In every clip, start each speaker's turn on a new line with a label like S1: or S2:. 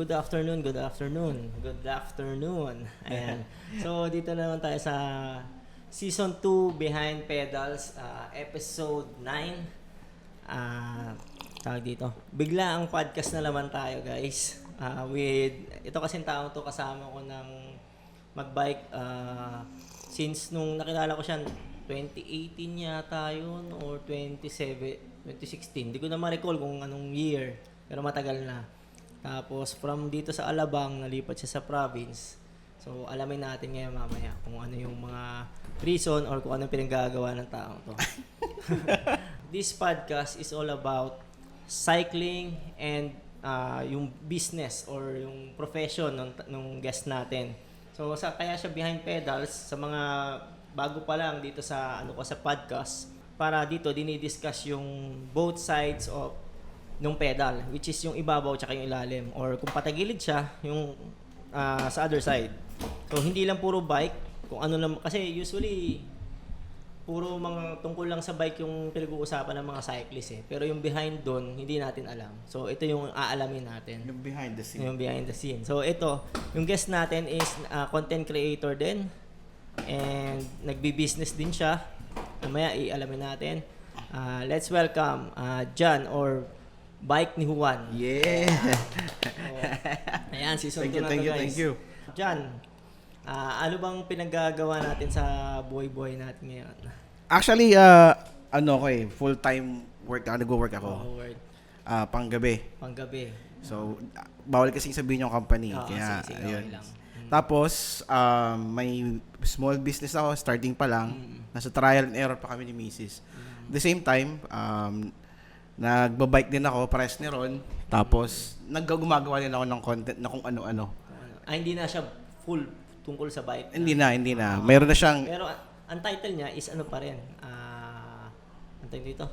S1: good afternoon, good afternoon, good afternoon. Ayan. So, dito naman tayo sa Season 2 Behind Pedals, Episode 9. Tawag dito. Bigla ang podcast na naman tayo, guys. Ito kasing tao to, kasama ko ng magbike since nung nakilala ko siya 2018 yata yun or 2016. Hindi ko na ma-recall kung anong year, pero matagal na. Tapos from dito sa Alabang, nalipat siya sa province. So alamin natin ngayon mamaya kung ano yung mga reason or kung ano yung pinagagawa ng tao to. This podcast is all about cycling and yung business or yung profession ng guest natin. So kaya siya behind pedals sa mga bago pa lang dito sa sa podcast, para dito dinidiscuss yung both sides of nung pedal, which is yung ibabaw tsaka yung ilalim, or kung patagilid siya yung sa other side. So hindi lang puro bike, kung ano lang, kasi usually puro mga tungkol lang sa bike yung pinag-uusapan ng mga cyclists pero yung behind doon hindi natin alam. So ito yung aalamin natin,
S2: yung behind the scene.
S1: Yung behind the scene. So ito, yung guest natin is content creator din, and nagbi-business din siya. Mamaya ialamin natin. Let's welcome John, or Bike ni Juan.
S2: Yeah.
S1: Ayan, season 2 na to, guys.
S2: Thank you.
S1: John, ano bang pinaggagawa natin sa buhay-buhay natin ngayon?
S2: Actually, full-time work ako, nag-work ako. Panggabi.
S1: Panggabi.
S2: So, bawal kasi sabihin yung company. Kaya,
S1: sige,
S2: ayun.
S1: okay lang.
S2: Tapos, may small business ako, starting pa lang. Nasa trial and error pa kami ni Mrs. At the same time, nagbabike din ako, pares ni Ron. Tapos, gumagawa din ako ng content na kung ano-ano.
S1: Hindi na siya full tungkol sa bike.
S2: Hindi na. Meron na siyang...
S1: Pero ang title niya is ano pa rin? Ang title dito?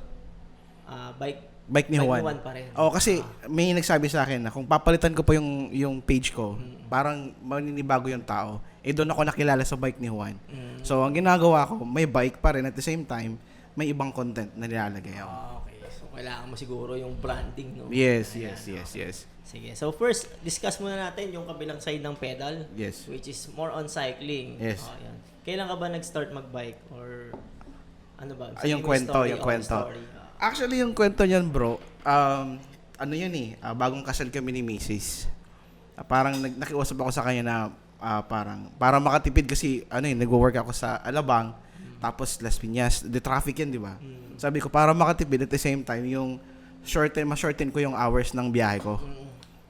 S2: Bike ni Juan.
S1: Juan pa rin.
S2: Kasi may nagsabi sa akin na kung papalitan ko po yung page ko, parang maninibago yung tao. Doon ako nakilala sa bike ni Juan. So, ang ginagawa ko, may bike pa rin, at the same time, may ibang content na nilalagay ako.
S1: Okay. So, kailangan mo siguro yung branding, no?
S2: Yes.
S1: Sige. So, first, discuss muna natin yung kabilang side ng pedal.
S2: Yes.
S1: Which is more on cycling.
S2: Yes.
S1: Yan. Kailan ka ba nag-start mag-bike? Or ano ba?
S2: Yung kwento. Actually, yung kwento niyan, bro, bagong kasal kami ni Mrs. Parang nakiusap ako sa kanya na para makatipid kasi nag-work ako sa Alabang, tapos Las Piñas, the traffic yan, di ba? Sabi ko, para makatipid, at the same time, yung ma-shorten ko yung hours ng biyahe ko.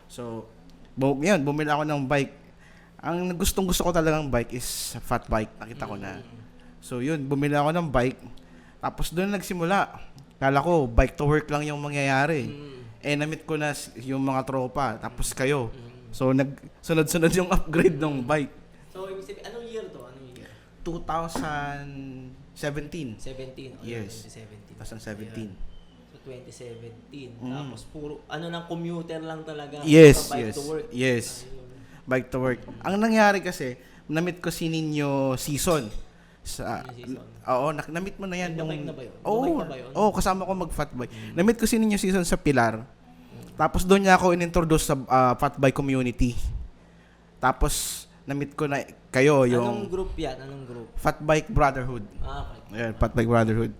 S2: So, bumili ako ng bike. Ang gusto ko talagang bike is fat bike, nakita ko na. So, yun, bumili ako ng bike. Tapos doon nagsimula. Kala ko, bike to work lang yung mangyayari. Na-meet ko na yung mga tropa, tapos kayo. So, sunod-sunod yung upgrade ng bike.
S1: So, ibig sabihin, anong year to?
S2: 2017.
S1: 17.
S2: Yes.
S1: 2017.
S2: 2017.
S1: So, 2017. Tapos, puro, ng commuter lang talaga.
S2: Yes,
S1: bike to work.
S2: Yes. Bike to work. Ang nangyari kasi, na-meet ko si Ninyo Season. Na-meet mo na yan.
S1: Bike na ba yun?
S2: Kasama ko mag-fat bike. Na-meet ko si Ninyo Season sa Pilar. Tapos doon niya ako in-introduce sa fat bike community. Tapos na-meet ko na kayo yung...
S1: Anong group yan?
S2: Fat Bike Brotherhood.
S1: Okay.
S2: Ayan, Fat Bike Brotherhood.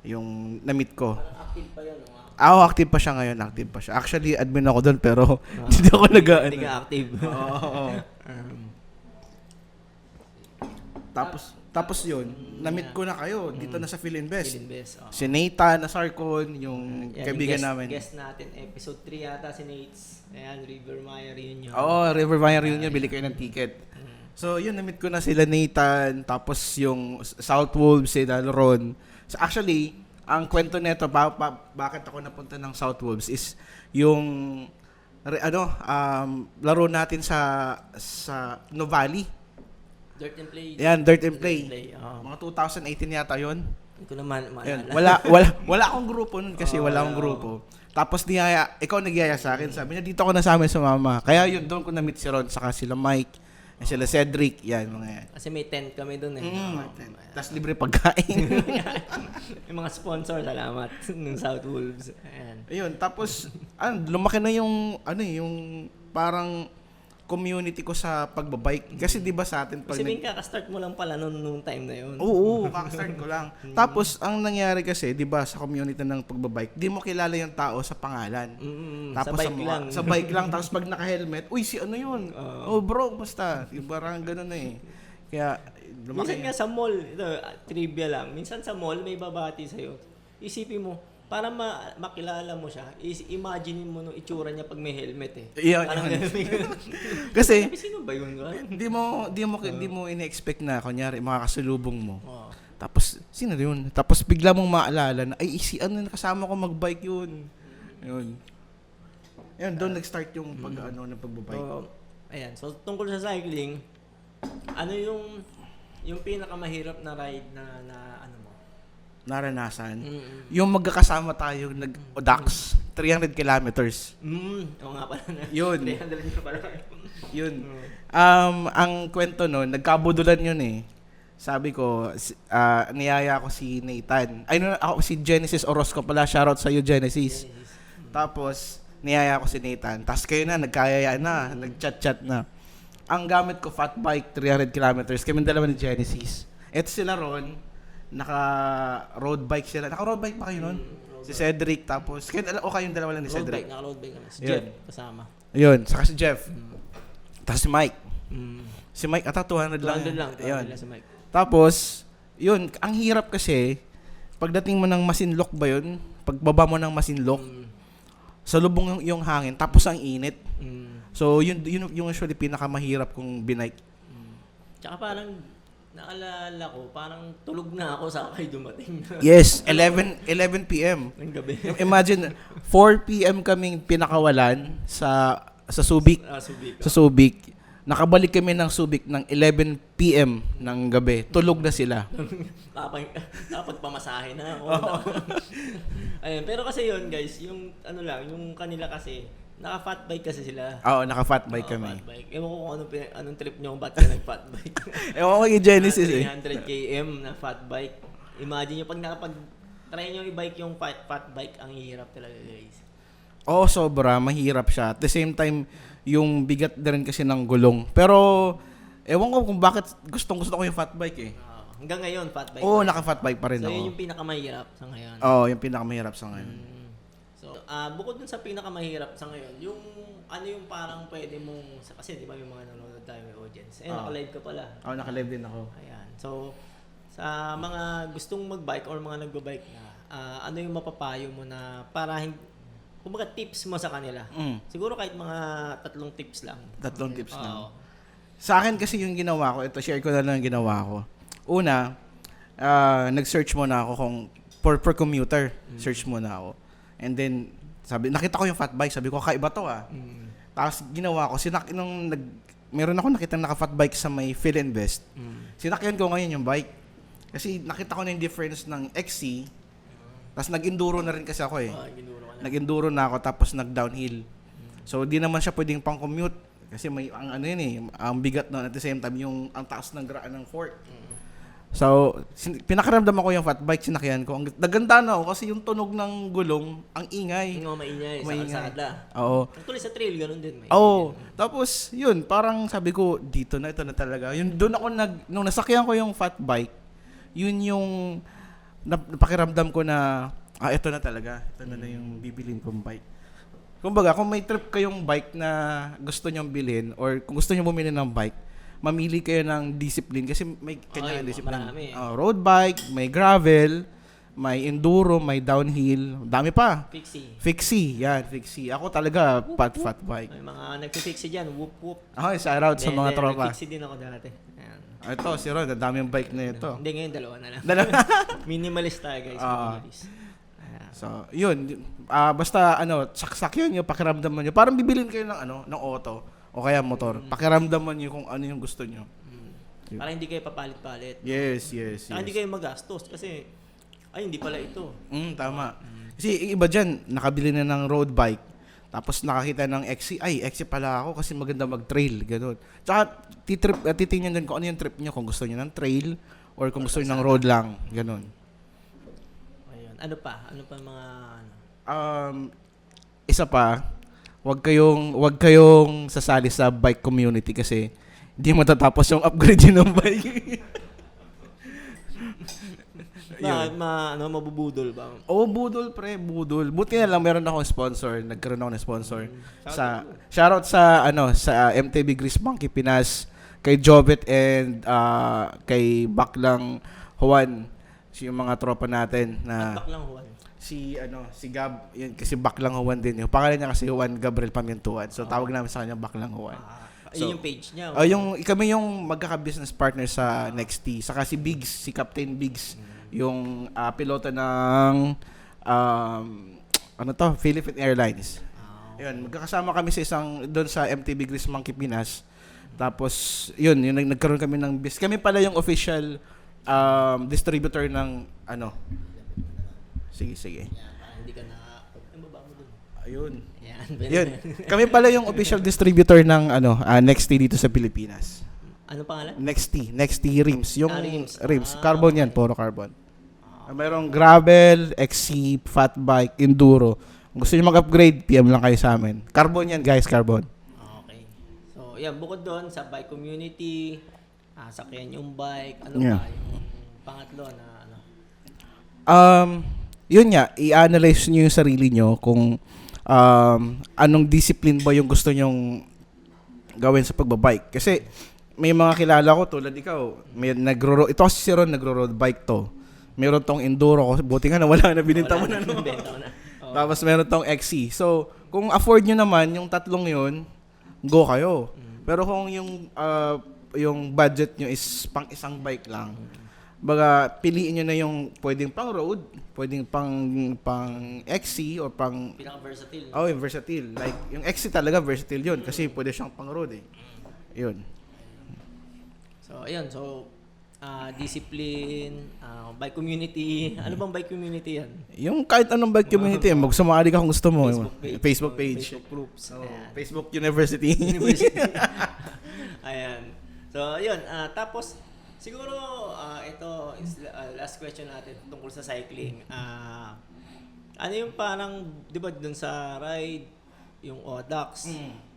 S2: Yung na-meet ko.
S1: Active pa yan,
S2: Active pa siya ngayon. Active pa siya. Actually, admin ako doon pero hindi ako
S1: Hindi ka active.
S2: Oo. Tapos yun, na-meet ko na kayo dito na sa Philinvest. Si Nathan Nasarcon, yung kaibigan namin.
S1: Guest natin, episode 3 yata si Nates. Ayan, River Maya Reunion.
S2: River Maya Reunion, bili kayo ng ticket. So yun, na-meet ko na sila Nathan, tapos yung South Wolves, si Ron. So actually, ang kwento nito, bakit ako napunta ng South Wolves is yung laro natin sa Novali.
S1: Dirt and Play.
S2: Yan, Dirt and Play. Mga 2018 yata yun.
S1: Hindi ko naman maalala.
S2: Wala akong grupo nun kasi wala akong grupo. Tapos ikaw nagyaya sa akin. Sabi niya, dito ako nasama sa mama. Kaya yun, doon ko na-meet si Ron, saka sila Mike, sila Cedric, yan, mga yan.
S1: Kasi may tent kami doon
S2: Tapos libre pagkain.
S1: Yung mga sponsor, salamat, ng South Wolves. Ayan.
S2: Ayun, tapos lumaki na yung parang community ko sa pagbabike. Kasi di ba sa atin pag
S1: Kasi kaka-start mo lang pala nung time na yun.
S2: Oo, kaka-start ko lang. Tapos ang nangyari kasi, 'di ba, sa community ng pagbabike, di mo kilala yung tao sa pangalan. Tapos
S1: sa bike lang.
S2: Sa bike lang, tapos pag naka-helmet, uy, si ano 'yun? Oh, bro, basta. Yung parang ganoon na eh. Kaya
S1: Minsan nga sa mall, ito, trivia lang. Minsan sa mall may babati sa'yo. Isipin mo, para makilala mo siya, imagine mo nung itsura niya pag may helmet eh.
S2: Iyan,
S1: Parang
S2: kasi
S1: sino ba yun?
S2: hindi mo ine-expect na kunyari makakasalubong mo.
S1: Oh.
S2: Tapos sino yun? Tapos bigla mong maalala na ay si ano kasama ko magbike yun. Yun. Yun, doon nag-start yung ng pagbabike.
S1: So, ayan. So, tungkol sa cycling, ano yung pinakamahirap na ride na ano mo?
S2: Naranasan. Yung magkakasama tayo nag-Dax, 300 kilometers.
S1: Oo nga pala na.
S2: Yun.
S1: 300 na pala.
S2: Yun. Ang kwento nun, nagkabudulan yun eh. Sabi ko, niyaya ko si Nathan. Ako si Genesis Orozco pala. Shoutout sa iyo, Genesis. Tapos, niyaya ko si Nathan. Tapos kayo na, nagkayaya na. Nag-chat-chat na. Ang gamit ko, fat bike, 300 kilometers. Kami dalawa ni Genesis. Eto sila ron, naka-road bike sila. Naka-road bike pa kayo nun? Si Cedric, tapos, kayong dalawa lang ni Cedric.
S1: Naka-road bike naman. Si
S2: Yun.
S1: Jeff, kasama.
S2: Yun, saka si Jeff. Tapos si Mike. Si Mike, 200 lang.
S1: 200 lang.
S2: Yun.
S1: Si Mike.
S2: Tapos, yun, ang hirap kasi, pagdating mo ng Masinloc ba yun? Pagbaba mo ng Masinloc, sa lubong yung hangin, tapos ang init. So, yun yung usually pinakamahirap kong binike.
S1: Tsaka parang, naalala ko, parang tulog na ako sa kay dumating na.
S2: Yes, 11 p.m.
S1: ng gabi.
S2: Imagine, 4 p.m. kaming pinakawalan sa Subic.
S1: Subic.
S2: Sa Subic. Nakabalik kami ng Subic ng 11 p.m. ng gabi. Tulog na sila.
S1: Dapat pamasahe na ako. Ayun, pero kasi yun guys, yung ano lang, yung kanila kasi, naka-fat bike kasi sila.
S2: Oo, naka-fat bike kami.
S1: Fat bike. Ewan ko kung anong trip nyo kung ba't kayo nag-fat bike.
S2: Ewan ko kay Genesis eh.
S1: 300 km na fat bike. Imagine nyo, pag try nyo i-bike yung fat bike, ang hirap talaga guys.
S2: Oo, sobra. Mahirap siya. At the same time, yung bigat na rin kasi ng gulong. Pero, ewan ko kung bakit gustong-gusto ko yung fat bike eh.
S1: Hanggang ngayon, fat bike.
S2: Oo, naka-fat bike pa rin
S1: so,
S2: ako.
S1: yun yung pinakamahirap sa ngayon.
S2: Oo, yung pinakamahirap sa ngayon.
S1: So, bukod dun sa pinakamahirap sa ngayon, yung ano yung parang pwede mong, kasi di ba yung mga nanonood tayo may audience. Naka-live ka pala.
S2: Oo, naka-live din ako.
S1: Ayan. So, sa mga gustong mag-bike or mga nagbo-bike na, ano yung mapapayo mo na para kumbaga tips mo sa kanila? Siguro kahit mga 3 tips lang.
S2: 3 tips lang.
S1: Oo.
S2: Sa akin kasi yung ginawa ko, ito, share ko na lang yung ginawa ko. Una, nag-search muna ako kung for commuter. Search muna ako. And then, nakita ko yung fat bike. Sabi ko, kaiba to ah. Tapos ginawa ko, meron ako nakita naka-fat bike sa may Philinvest. Sinakyan ko ngayon yung bike. Kasi nakita ko na yung difference ng XC. Tapos nag-enduro na rin kasi ako eh. Nag-enduro na ako tapos nag-downhill. So, di naman siya pwedeng pang-commute. Kasi may, ang bigat na at the same time, ang taas ng graan ng fork. So, pinakaramdam ako yung fat bike, sinakyan ko. Naganda na ako kasi yung tunog ng gulong, ang ingay.
S1: Maingay. Sa kalsada.
S2: Oo.
S1: Actually sa trail, ganun din.
S2: Oo. Tapos, yun, parang sabi ko, ito na talaga. Doon ako nung nasakyan ko yung fat bike, yun yung napakiramdam ko na, ito na talaga. Ito na yung bibilin kong bike. Kumbaga, kung may trip kayong bike na gusto nyong bilhin or kung gusto nyo bumili ng bike, mamili kayo ng discipline kasi may kanyang discipline. Road bike, may gravel, may enduro, may downhill, dami pa. Fixie. Ako talaga fat bike.
S1: May mga nagfi-fixie diyan, whoop whoop.
S2: Shout out sa mga tropa.
S1: Nag-fixie din ako dati. Ayan.
S2: Ito, si Ron, ang dami yung bike na ito.
S1: Hindi, ngayon dalawa na lang. Minimalist tayo guys, minimalist.
S2: So, yun. Basta, saksakin nyo, pakiramdaman nyo. Parang bibilin kayo ng auto o kaya motor. Pakiramdaman nyo kung ano yung gusto nyo.
S1: Para hindi kayo papalit-palit.
S2: Yes.
S1: Hindi kayo magastos kasi, hindi pala ito.
S2: Tama. Kasi yung iba dyan, nakabili na ng road bike. Tapos nakakita ng XC. XC pala ako kasi maganda mag-trail. Ganun. Tsaka, titingnan din kung ano yung trip nyo. Kung gusto nyo ng trail or kung gusto nyo ng road lang. Ganun.
S1: Ano pa? Ano pa mga
S2: isa pa, wag kayong sasali sa bike community kasi hindi matatapos yung upgrade yun ng bike.
S1: Bakit mabubudol ba?
S2: Budol pre, budol. Buti na lang meron akong sponsor, nagkaroon ako ng sponsor. Shoutout sa MTB Grease Monkey Pinas, kay Jobet and kay Baklang Juan, yung mga tropa natin na
S1: Baklang Juan.
S2: si Gab, yun kasi Baklang Juan din. Yung pangalan niya kasi Juan Gabriel Pamientuan. So tawag namin sa kanya Baklang Juan.
S1: Yun yung page niya.
S2: Kami yung magkaka-business partner sa Nexty. Saka si Biggs, si Captain Biggs, yung pilota ng Philippine Airlines. Yun, magkakasama kami sa doon sa MTB Grease Monkey Pinas. Tapos yun nagkaroon kami ng business. Kami pala yung official distributor ng Sige.
S1: Hindi ka na baba mo dun.
S2: Ayun.
S1: Yan.
S2: Kami pala yung official distributor ng Nexty dito sa Pilipinas.
S1: Ano pangalan?
S2: Nexty rims. Yung rims.
S1: Ah,
S2: Carbon yan, puro carbon. Mayroong gravel, XC, fat bike, enduro. Kung gusto nyo mag-upgrade, PM lang kayo sa amin. Carbon yan guys, carbon.
S1: Okay. So, yan, bukod doon sa bike community, sakyan yung bike, pa yung pangatlo na
S2: Yun nga, i-analyze nyo yung sarili nyo kung anong discipline ba yung gusto nyong gawin sa pagbabike. Kasi may mga kilala ko tulad ikaw, ito kasi si Ron nagro-road bike to. Meron tong enduro ko, buti nga nawala na, bininta mo na.
S1: Benta ko na.
S2: Tapos meron tong XC. So, kung afford nyo naman yung tatlong yun, go kayo. Pero kung yung budget nyo is pang isang bike lang, baga piliin nyo na yung pwedeng pang road, pwedeng pang XC or pang
S1: pinaka-versatile.
S2: yung versatile. Like yung XC talaga versatile yun kasi pwede siyang pang road eh. Yun.
S1: So ayun, discipline, bike community. Ano bang bike community yan?
S2: Yung kahit anong bike community, magsumali ka kung gusto mo.
S1: Facebook page.
S2: Facebook
S1: groups.
S2: Facebook University.
S1: Ayan. So ayun, tapos siguro ito is last question natin tungkol sa cycling. Ano yung parang, di ba dun sa ride, yung ODAX,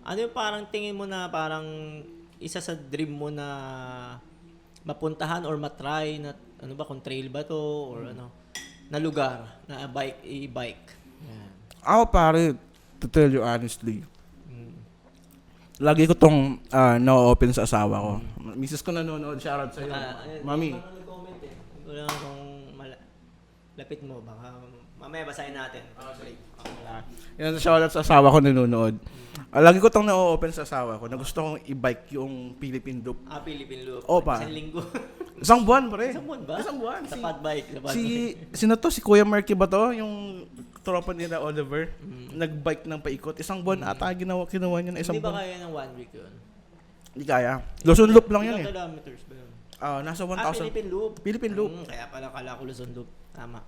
S1: ano yung parang tingin mo na parang isa sa dream mo na mapuntahan or matry na, kung trail ba to or na lugar, na e-bike? Yan.
S2: Ako pare, to tell you honestly, lagi ko tong na-open sa asawa ko. Misis ko nanonood, shoutout sa'yo. Mami.
S1: Nag-comment eh. Hindi ko lang kung lapit mo, baka mamaya basahin natin.
S2: Yan, shoutout sa asawa ko nanonood. Lagi ko tong na-open sa asawa ko na gusto kong i-bike yung Philippine Loop.
S1: Philippine Loop.
S2: Pa.
S1: Isang linggo.
S2: Isang buwan, pre.
S1: Isang buwan ba?
S2: Isang buwan.
S1: Sa fat bike.
S2: Sino to? Si Kuya Marky ba to? Yung tropa nila Oliver. Nag-bike ng paikot. Isang buwan ata kinuha niya na isang
S1: buwan. Hindi ba
S2: buwan.
S1: kaya ng 1 week yun?
S2: Hindi kaya. Luzon Loop lang yun eh.
S1: Ilang kilometers ba yun?
S2: Nasa 1,000.
S1: Philippine Loop.
S2: Philippine Loop.
S1: Kaya pala kala ko Luzon Loop. Tama.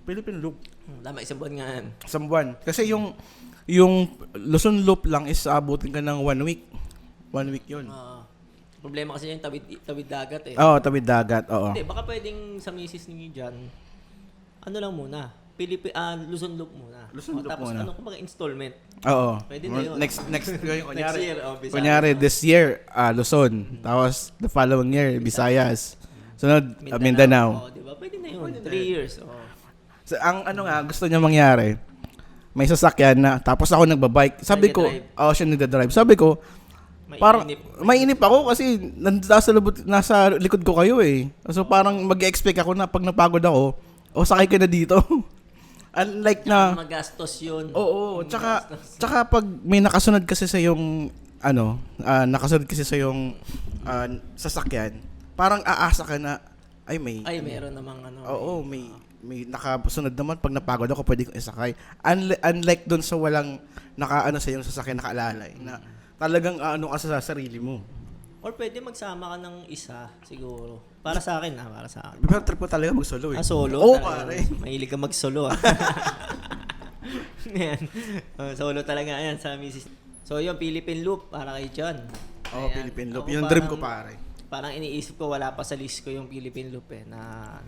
S2: Philippine Loop.
S1: Tama, isang buwan nga yan.
S2: Isang buwan. Kasi yung Luzon Loop lang is abutin ka ng 1 week. 1 week yun.
S1: Problema kasi yung tawid dagat eh.
S2: Oo, tawid dagat. Oo.
S1: Hindi, baka pwedeng sa misis ni Jan, lang muna. Luzon Loop muna.
S2: Luzon Loop
S1: tapos
S2: muna.
S1: kumbaga installment.
S2: Oo.
S1: Pwede na yun.
S2: Next kunyari.
S1: Next year, Visayas.
S2: Kunyari, this year, Luzon. Tapos, the following year, Visayas. Sunod, Mindanao.
S1: Diba? Pwede na yun. 3 years.
S2: So, ang gusto niya mangyari, may sasakyan na, tapos ako nagbabike. Sabi ko, siya nagdadrive. Sabi ko, parang mainip ako kasi nasa likod ko kayo eh. So parang mag-expect ako na pag napagod ako, sakay ka na dito. Unlike na
S1: magastos yun.
S2: Oo, tsaka pag may nakasunod kasi sa yung sasakyan, parang aasa ka na
S1: meron namang
S2: Oo, may nakasunod naman pag napagod ako pwede kong isakay. Unlike doon sa walang sa yung sasakyan nakaalalay na talagang ka sa sarili mo.
S1: Or pwede magsama ka ng isa siguro. Para sa akin.
S2: Pero trip ko talaga mag-solo eh.
S1: Solo?
S2: Oo, pare.
S1: Mahilig ka mag-solo Yan. Solo talaga yan sa misis. So yung Philippine Loop para kay John.
S2: Philippine Loop. Yung dream ko pare.
S1: Parang iniisip ko wala pa sa list ko yung Philippine Loop na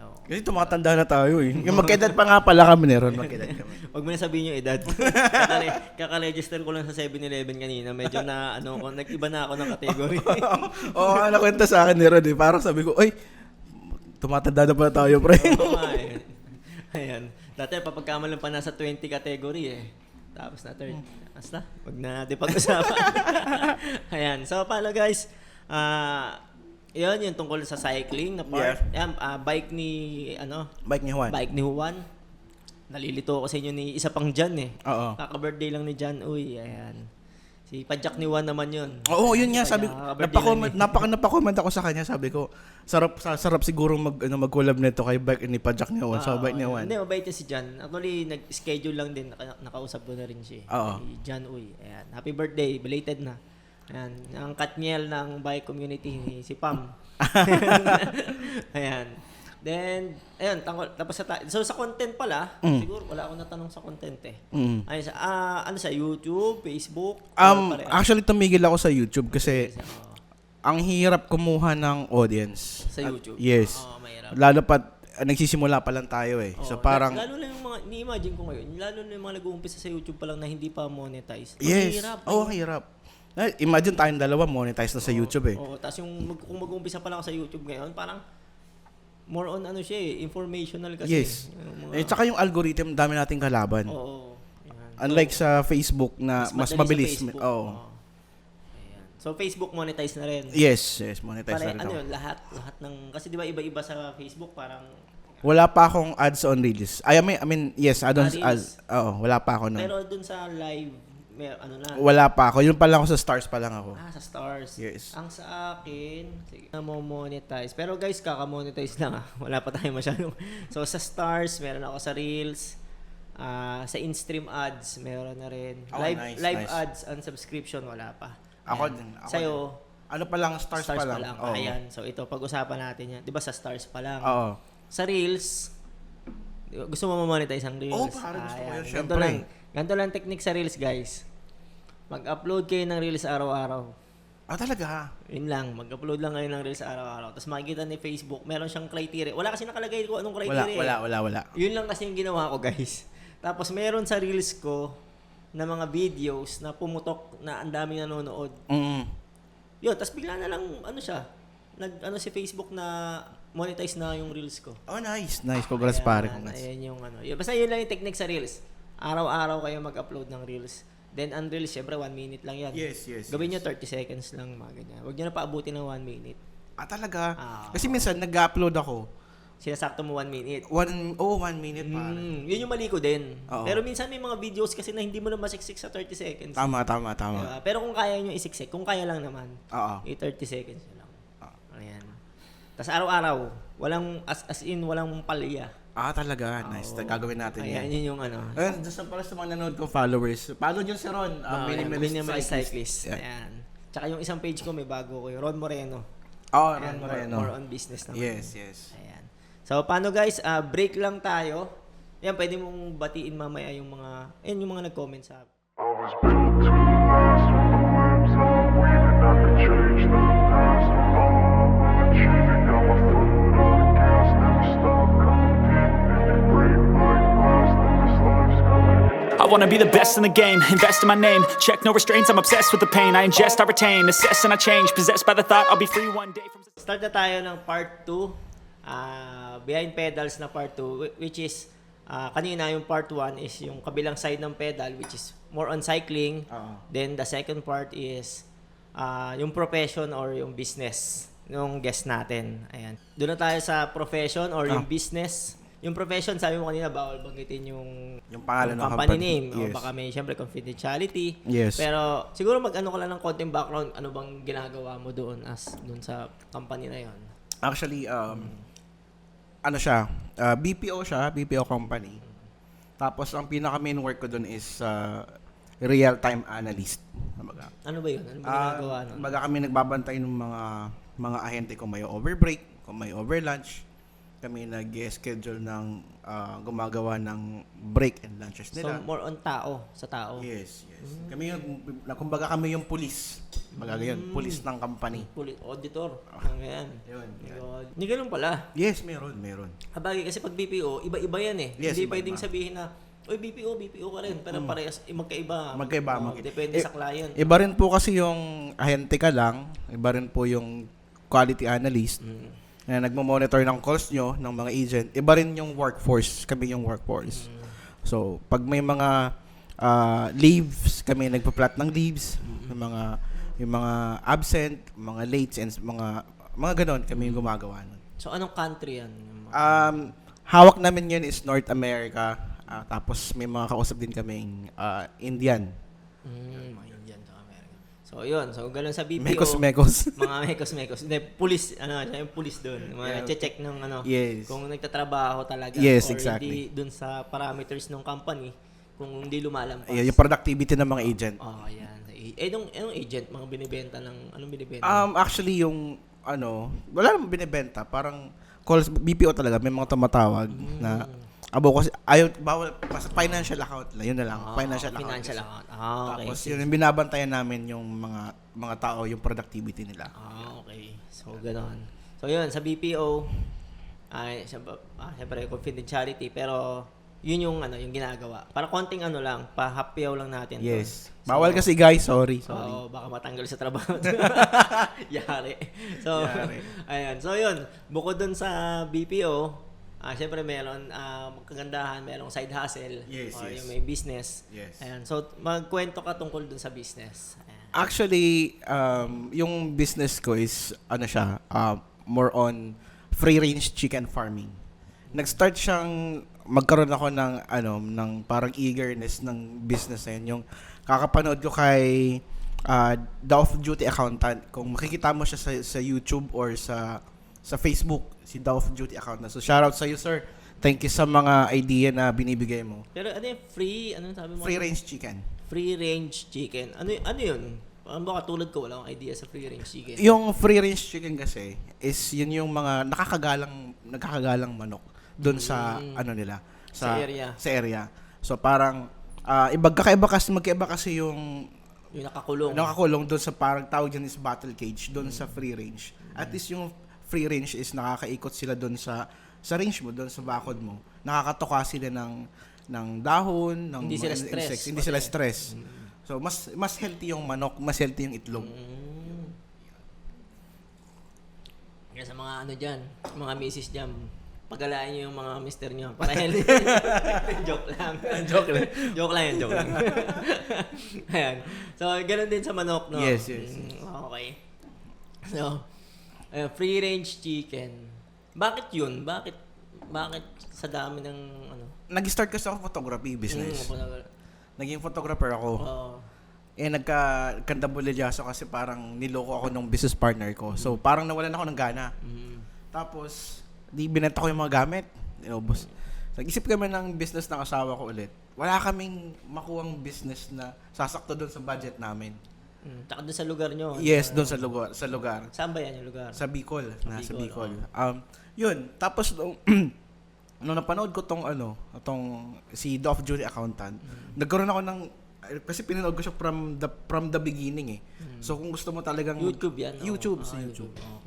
S1: Oo.
S2: Kasi tumatanda na tayo eh. Yung magkedad pa nga pala kami ni Ron, magkedad kami.
S1: Huwag mo na sabihin yung edad. Kaka-register ko lang sa 7-Eleven kanina. Medyo na, nag-iba na ako ng category.
S2: Oo, nakwenta sa akin ni Ron eh. Parang sabi ko, ay, tumatanda na pala tayo, pre.
S1: Oo nga eh. Ayan. Dati, papagkamalan pa nasa 20 category eh. Tapos na 30. Basta, wag na natin pag-usapan. Ayan. So, paano guys? Yun, yung tungkol sa cycling na part. Ayan, bike ni,
S2: Bike ni Juan.
S1: Bike ni Juan. Nalilito ako sa inyo ni isa pang Jan eh.
S2: Oo.
S1: Kaka-birthday lang ni Jan. Uy, ayan. Si Padjak ni Juan naman yun.
S2: Oo, yun nga, sabi ko,
S1: Kaka-birthday lang
S2: napakomment ako sa kanya, sabi ko, sarap siguro mag-collab nito kay bike ni Padjak ni Juan, sa bike ni Juan.
S1: Hindi, mabait niya si Jan. Actually, nag-schedule lang din, nakausap ko na rin siya.
S2: Oo.
S1: Si Jan Uy. Ayan. Happy birthday, belated na. Ayan. Ang katniel ng bike community, si Pam. Ayan. Then, ayun, tapos so sa content pala, siguro wala akong natanong sa content eh. Ayun, sa YouTube, Facebook?
S2: Actually, tumigil ako sa YouTube kasi ang hirap kumuha ng audience.
S1: Sa YouTube?
S2: Yes.
S1: Mahirap.
S2: Lalo pa, nagsisimula pa lang tayo eh. So parang...
S1: Lalo na yung mga, ni-imagine ko ngayon, lalo na yung mga nag-uumpisa sa YouTube pa lang na hindi pa monetize.
S2: Yes.
S1: Mahirap.
S2: Hirap. Imagine tayong dalawa, monetize na sa YouTube eh.
S1: Oo, tapos kung mag-uumpisa pa lang ako sa YouTube ngayon, parang more on informational kasi.
S2: Yes. Tsaka yung algorithm, dami nating kalaban.
S1: Oo.
S2: Unlike sa Facebook na mas mabilis.
S1: Oo. Ayan. So Facebook monetize na rin.
S2: Yes, monetize na rin.
S1: Yun, lahat ng kasi di ba iba-iba sa Facebook parang
S2: wala pa akong ads on Reels. I mean, yes, add-ons. Wala pa ako nun.
S1: Pero dun sa live, may na.
S2: Wala pa ako. Yun pa lang ako sa stars pa lang ako.
S1: Sa stars.
S2: Yes.
S1: Ang sa akin, sige, monetize. Pero guys, kaka-monetize lang Wala pa tayo masyadong. So sa stars, meron ako sa Reels. Sa in-stream ads, meron na rin. Live ads and subscription, wala pa.
S2: Ako din.
S1: Sa'yo,
S2: ano pa lang, stars pa lang.
S1: Ayan. So ito, pag-usapan natin yan. Di ba sa stars pa lang?
S2: Oo.
S1: Sa Reels, gusto mo ma-monetize ang Reels?
S2: Parang gusto ko yun, syempre.
S1: Ganito lang technique sa Reels, guys. Mag-upload kayo ng Reels araw-araw.
S2: Talaga?
S1: Yun lang, mag-upload lang kayo ng Reels araw-araw. Tapos makikita ni Facebook, meron siyang criteria. Wala kasi nakalagay ko anong criteria.
S2: Wala.
S1: Yun lang kasi yung ginawa ko, guys. Tapos meron sa Reels ko na mga videos na pumutok na ang daming nanonood. Yun, tapos bigla na lang, si Facebook na monetize na yung Reels ko.
S2: Nice. Congrats pare.
S1: Ayan yung basta yun lang yung technique sa Reels. Araw-araw kayo mag-upload ng Reels. Then, ang Reels, syempre, 1 minute lang yan.
S2: Yes.
S1: Gawin nyo 30 seconds lang, mga ganyan. Huwag nyo na paabutin ng 1 minute.
S2: Talaga? Kasi minsan, nag-upload ako.
S1: Sinasakto mo 1 minute.
S2: 1 minute pare.
S1: Yun yung mali ko din.
S2: Oo.
S1: Pero minsan may mga videos kasi na hindi mo na masiksik sa 30 seconds.
S2: Tama.
S1: Diba? Pero kung kaya nyo isiksik, kung kaya lang naman, 30 seconds nyo lang. Ayan. Tapos araw-araw, walang palya.
S2: Talaga. Nice. Gagawin natin yan.
S1: Ayan, yun yung
S2: Just para sa mga nanonood ko followers, follow nyo si Ron,
S1: Minimalist Cyclist. Ayan. Tsaka yung isang page ko, may bago ko yung Ron Moreno.
S2: Ron Moreno.
S1: More on business naman.
S2: Yes.
S1: Ayan. So, paano guys? Break lang tayo. Ayan, pwede mong batiin mamaya yung mga nag-comment sa
S3: I was built to last with the webs I'm weaving. I could change the past. I'm all achieving. Got my foot on the gas, never stop competing. If you break my glass, then this life's gonna end.
S4: I wanna be the best in the game, invest in my name. Check no restraints, I'm obsessed with the pain. I ingest, I retain, assess and I change. Possessed by the thought I'll be free one day from...
S1: Start na tayo ng part 2. Behind pedals na part 2, which is kanina yung part 1 is yung kabilang side ng pedal, which is more on cycling. Then the second part is yung profession or yung business ng guest natin. Ayan. Doon na tayo sa profession or yung business. Yung profession, sabi mo kanina, bawal banggitin yung
S2: pangalan ng
S1: company name.
S2: Yes.
S1: O baka may, syempre, confidentiality.
S2: Yes.
S1: Pero siguro mag-ano ka lang ng konting background, ano bang ginagawa mo doon sa company na yon?
S2: Actually, BPO siya, BPO company. Tapos, ang pinaka-main work ko doon is real-time analyst.
S1: Ano ba yun? Ano ba ginagawa nun?
S2: Kami nagbabantay ng mga ahente kung may overbreak, kung may overlunch. kami nag-schedule ng gumagawa ng break and lunches
S1: So,
S2: nila.
S1: more on tao, sa tao.
S2: Yes. Kami yung, kumbaga kami yung police. Kumbaga yun, police ng company.
S1: Auditor. Ayan.
S2: Yun.
S1: Hindi ganun pala.
S2: Yes, meron.
S1: Habagay kasi pag BPO, iba-iba yan eh.
S2: Yes,
S1: Hindi
S2: iba-iba.
S1: pwedeng sabihin na, oy, BPO ka rin. Pero parehas, magkaiba.
S2: Magkaiba.
S1: Depende sa client.
S2: Iba rin po kasi yung ahente ka lang, iba rin po yung quality analyst na nagmo-monitor ng calls nyo, ng mga agent. Iba rin yung workforce, kami yung workforce. So, pag may mga leaves, kami nagpa-plot ng leaves, yung mga absent, mga late, and mga ganon, kami yung gumagawa nun.
S1: So, anong country yan?
S2: Hawak namin yun is North America, tapos may mga kausap din kaming Indian.
S1: Mga Indian sa Amerika. So, yun. So, ganun sa BPO.
S2: Mekos.
S1: Mga mekos. Hindi, police, siya yung police doon. Mga check ng
S2: Yes.
S1: kung nagtatrabaho talaga.
S2: Yes,
S1: or
S2: exactly.
S1: hindi doon sa parameters ng company, kung hindi lumalampas.
S2: Yung productivity ng mga agent.
S1: Yan. Anong agent? Mga binibenta anong binibenta?
S2: Actually, yung, wala namang binibenta. Parang, calls, BPO talaga, may mga tumatawag na, kasi, bawal, financial account lang, yun na lang, financial account.
S1: Okay.
S2: Tapos, yun, yung binabantayan namin yung mga tao, yung productivity nila.
S1: Okay. So, gano'n. So, yun, sa BPO, siyempre, confidentiality, pero, yun yung ginagawa. Para konting lang, pahapyaw lang natin.
S2: Yes. Bawal kasi guys, sorry.
S1: So, baka matanggal sa trabaho. Yari. So, ayan. So, yun. Bukod dun sa BPO, syempre meron kagandahan, merong side hustle.
S2: Yes,
S1: or
S2: yes.
S1: yung may business.
S2: Yes.
S1: Ayan. So, magkwento ka tungkol dun sa business. Ayan.
S2: Actually, yung business ko is, more on free-range chicken farming. Nag-start siyang magkaroon ako ng parang eagerness ng business na yun. Yung kakapanood ko kay The Off-Duty Accountant. Kung makikita mo siya sa YouTube or sa Facebook, si The Off-Duty Accountant. So, shoutout sa iyo, sir. Thank you sa mga idea na binibigay mo.
S1: Pero ano yung sabi mo?
S2: Free-range chicken.
S1: Free-range chicken. Ano yun? Ano ba katulad ko? Wala akong idea sa free-range chicken.
S2: Yung free-range chicken kasi is yun yung mga nakakagalang manok doon sa nila
S1: Sa area.
S2: Sa area. So parang magkaiba kasi yung
S1: nakakulong
S2: doon sa parang tawag dyan is battle cage doon sa free range. At least yung free range is nakakaikot sila doon sa range mo, doon sa bakod mo. Nakakatoka sila ng dahon, ng
S1: Hindi sila
S2: mga
S1: stress.
S2: insects. Hindi sila stress. So mas healthy yung manok, mas healthy yung itlog.
S1: Kaya sa mga dyan, mga misis dyan, pagalain nyo yung mga mister nyo para healthy. Joke lang. Joke lang. Ayan. So, ganun din sa manok, no?
S2: Yes.
S1: Okay. So, free-range chicken. Bakit yun? Bakit sa dami ng
S2: Nag-start kasi ako photography business. Naging photographer ako. Nagka-kandabulilyaso kasi parang niloko ako nung business partner ko. So, parang nawalan ako ng gana. Tapos, binenta ko yung mga gamit. Inubos. Nag-isip kami ng business ng asawa ko ulit. Wala kaming makuhang business na sasakto doon sa budget namin.
S1: Taka doon sa lugar nyo.
S2: Yes, doon sa lugar.
S1: Saan ba yan yung lugar?
S2: Sa Bicol. Sa Bicol. Yun. Tapos, nung napanood ko tong si The Off-Duty Accountant, nagkaroon ako ng, kasi pinanood ko siya from the beginning eh. So, kung gusto mo talagang
S1: YouTube yan.
S2: YouTube. Okay.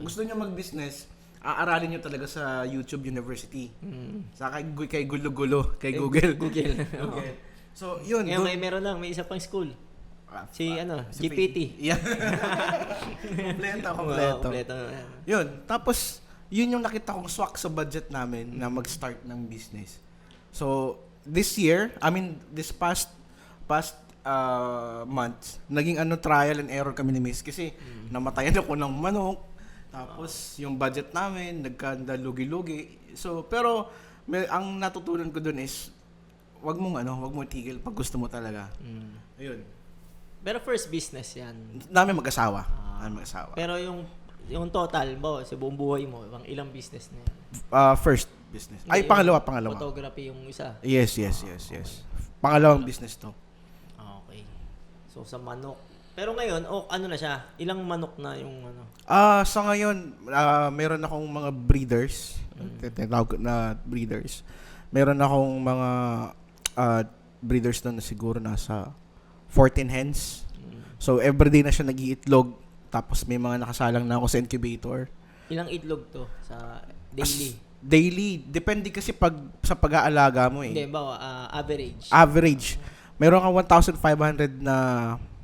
S2: Kung gusto niyo mag-business, aaralin nyo talaga sa YouTube University. Sa kay Gulo-Gulo, kay Google.
S1: Google.
S2: So, yun.
S1: Ngayon, may isa pang school. Si GPT.
S2: Yeah. Kompleto. Yun. Tapos, yun yung nakita kong swak sa budget namin na mag-start ng business. So, this past months, naging trial and error kami ni Miss kasi namatayan ako ng manok. Tapos, yung budget namin, nagkanda-lugi-lugi. So, pero, ang natutunan ko dun is, wag mo tigil pag gusto mo talaga. Ayun.
S1: Pero first business yan.
S2: Namin mag-asawa.
S1: Pero yung total mo, sa buong buhay mo, ilang business na yan?
S2: First business. Ay, pangalawa.
S1: Photography yung isa?
S2: Yes. Pangalawang business to.
S1: Okay. So, sa manok. Pero ngayon, na siya? Ilang manok na yung
S2: Sa ngayon, meron akong mga breeders. tinatawag ko na breeders. Meron akong mga breeders doon na siguro nasa 14 hens. So, everyday na siya nag-iitlog. Tapos, may mga nakasalang na ako sa incubator.
S1: Ilang itlog to sa daily?
S2: Daily. Depende kasi sa pag-aalaga mo eh.
S1: Hindi, bawa, average.
S2: Average. Meron kang 1,500 na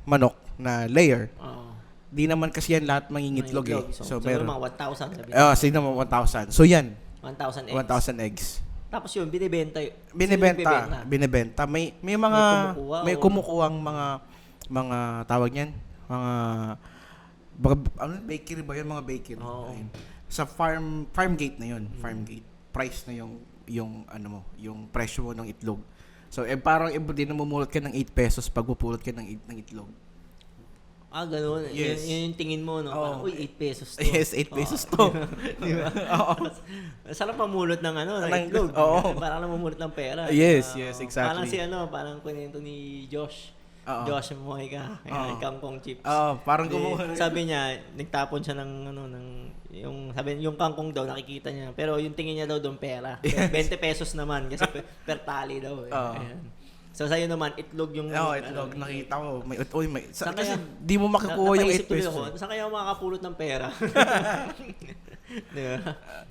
S2: manok na layer.
S1: Oo.
S2: Di naman kasi yan lahat mangingitlog eh.
S1: So
S2: meron.
S1: mga 1,000 sabi.
S2: Sige naman 1,000. So, yan.
S1: 1,000 eggs.
S2: 1,000 eggs.
S1: Tapos yun, binibenta.
S2: Binibenta. May mga may
S1: o-
S2: kumukuhang mga tawag niyan, bakery ba 'yun, mga bakery.
S1: Oo.
S2: Ayun. Sa farm gate na 'yun, farm gate. Price na yung ano mo, yung presyo mo ng itlog. So parang everyday na mamulot ka ng 8 pesos pag pupulot ka ng itlog.
S1: Ganun.
S2: Yes.
S1: Yun yung tingin mo, no?
S2: Oo.
S1: Parang, uy, 8 pesos to.
S2: Yes, 8 pesos to.
S1: Di ba?
S2: Oo.
S1: Sarap pamulot ng ng
S2: Ng-
S1: itlog.
S2: oo.
S1: Parang namumulot ng pera.
S2: Yes,
S1: Oo.
S2: yes, exactly.
S1: Parang kwento ni Josh.
S2: Oo.
S1: Josh Mojica.
S2: Oo.
S1: Kangkong chips.
S2: Parang
S1: Di,
S2: kumuha.
S1: sabi niya, nagtapon siya yung kangkong daw, nakikita niya. Pero yung tingin niya daw doon pera. 20 pesos naman kasi per tali daw.
S2: Oo.
S1: Ayan. So sa'yo naman, itlog yung...
S2: Itlog, nakita ko.
S1: Saan
S2: Kasi
S1: kaya-
S2: di mo makukuha yung 8
S1: Napaisip tuloy
S2: pesos.
S1: ako, saan kaya makakapulot ng pera? Di ba?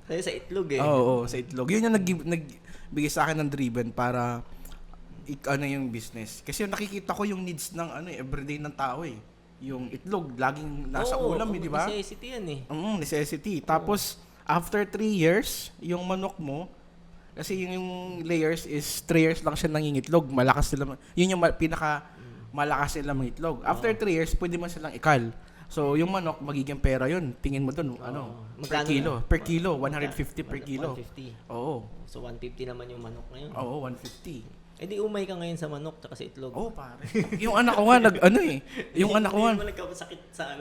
S1: Sa'yo sa itlog eh.
S2: Oo, sa itlog. Yun yung nagbigay sa akin ng driven para yung business. Kasi nakikita ko yung needs ng everyday ng tao eh. Yung itlog, laging nasa
S1: Oo,
S2: ulam eh, di ba?
S1: necessity yan eh.
S2: Necessity. Tapos, after 3 years, yung manok mo, kasi yung layers is 3 years lang siya nangingitlog. Malakas sila. Yun yung pinaka malakas sila mangitlog. After 3 years, pwede man silang ikal. So, yung manok, magiging pera yun. Tingin mo dun, per
S1: Magkano
S2: kilo.
S1: na?
S2: Per kilo, 150 per kilo.
S1: 150.
S2: Oo.
S1: So 150 naman yung manok ngayon.
S2: Oo, 150.
S1: Eh di umay ka ngayon sa manok tsaka sa itlog.
S2: Oo, pare. Yung anak ko nga, yung anak ko nga.
S1: Hindi mo nagkasakit sa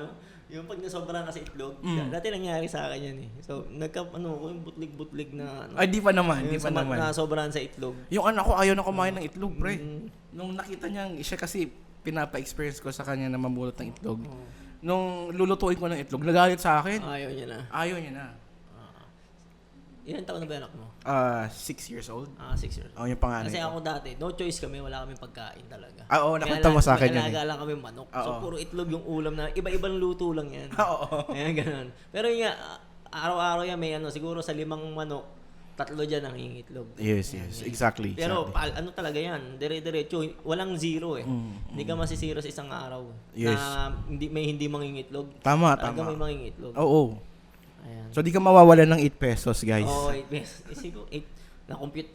S1: yung pag nasobrahan ka sa itlog. Dati nangyari sa akin yan eh. So yung butlig-butlig na
S2: Ay, di pa naman, di
S1: yung
S2: pa naman.
S1: nasobrahan sa itlog.
S2: Yung anak ko, ayaw na kumain ng itlog, pre. Nung nakita niya, siya kasi pinapa-experience ko sa kanya na mamulot ng itlog. Nung lulutuin ko ng itlog, nagalit sa akin.
S1: Ayaw niya na.
S2: Ayaw niya na.
S1: Ilan taon na ba anak mo?
S2: 6 years old.
S1: 6 years.
S2: Oh, yung panganay
S1: Kasi
S2: ko.
S1: ako dati, no choice kami, wala kaming pagkain talaga.
S2: Oo,
S1: Kaya
S2: nakunta mo sa akin
S1: may
S2: yan.
S1: alaga lang kami manok. So
S2: Oo.
S1: puro itlog yung ulam na, iba-ibang luto lang yan.
S2: Oo.
S1: Ayan, ganun. Pero yung araw-araw yan may siguro sa 5 manok, 3 dyan ang hingitlog.
S2: Yes, exactly.
S1: Pero
S2: exactly.
S1: talaga yan, dire-diretso, walang zero eh. Hindi ka masisiro sa isang araw.
S2: Yes.
S1: Na hindi mangingitlog.
S2: Tama,
S1: Talaga
S2: tama.
S1: may mangingitlog.
S2: Oo.
S1: Ayan.
S2: So, di ka mawawalan ng 8 pesos, guys.
S1: Oo, 8 pesos. Siguro 8.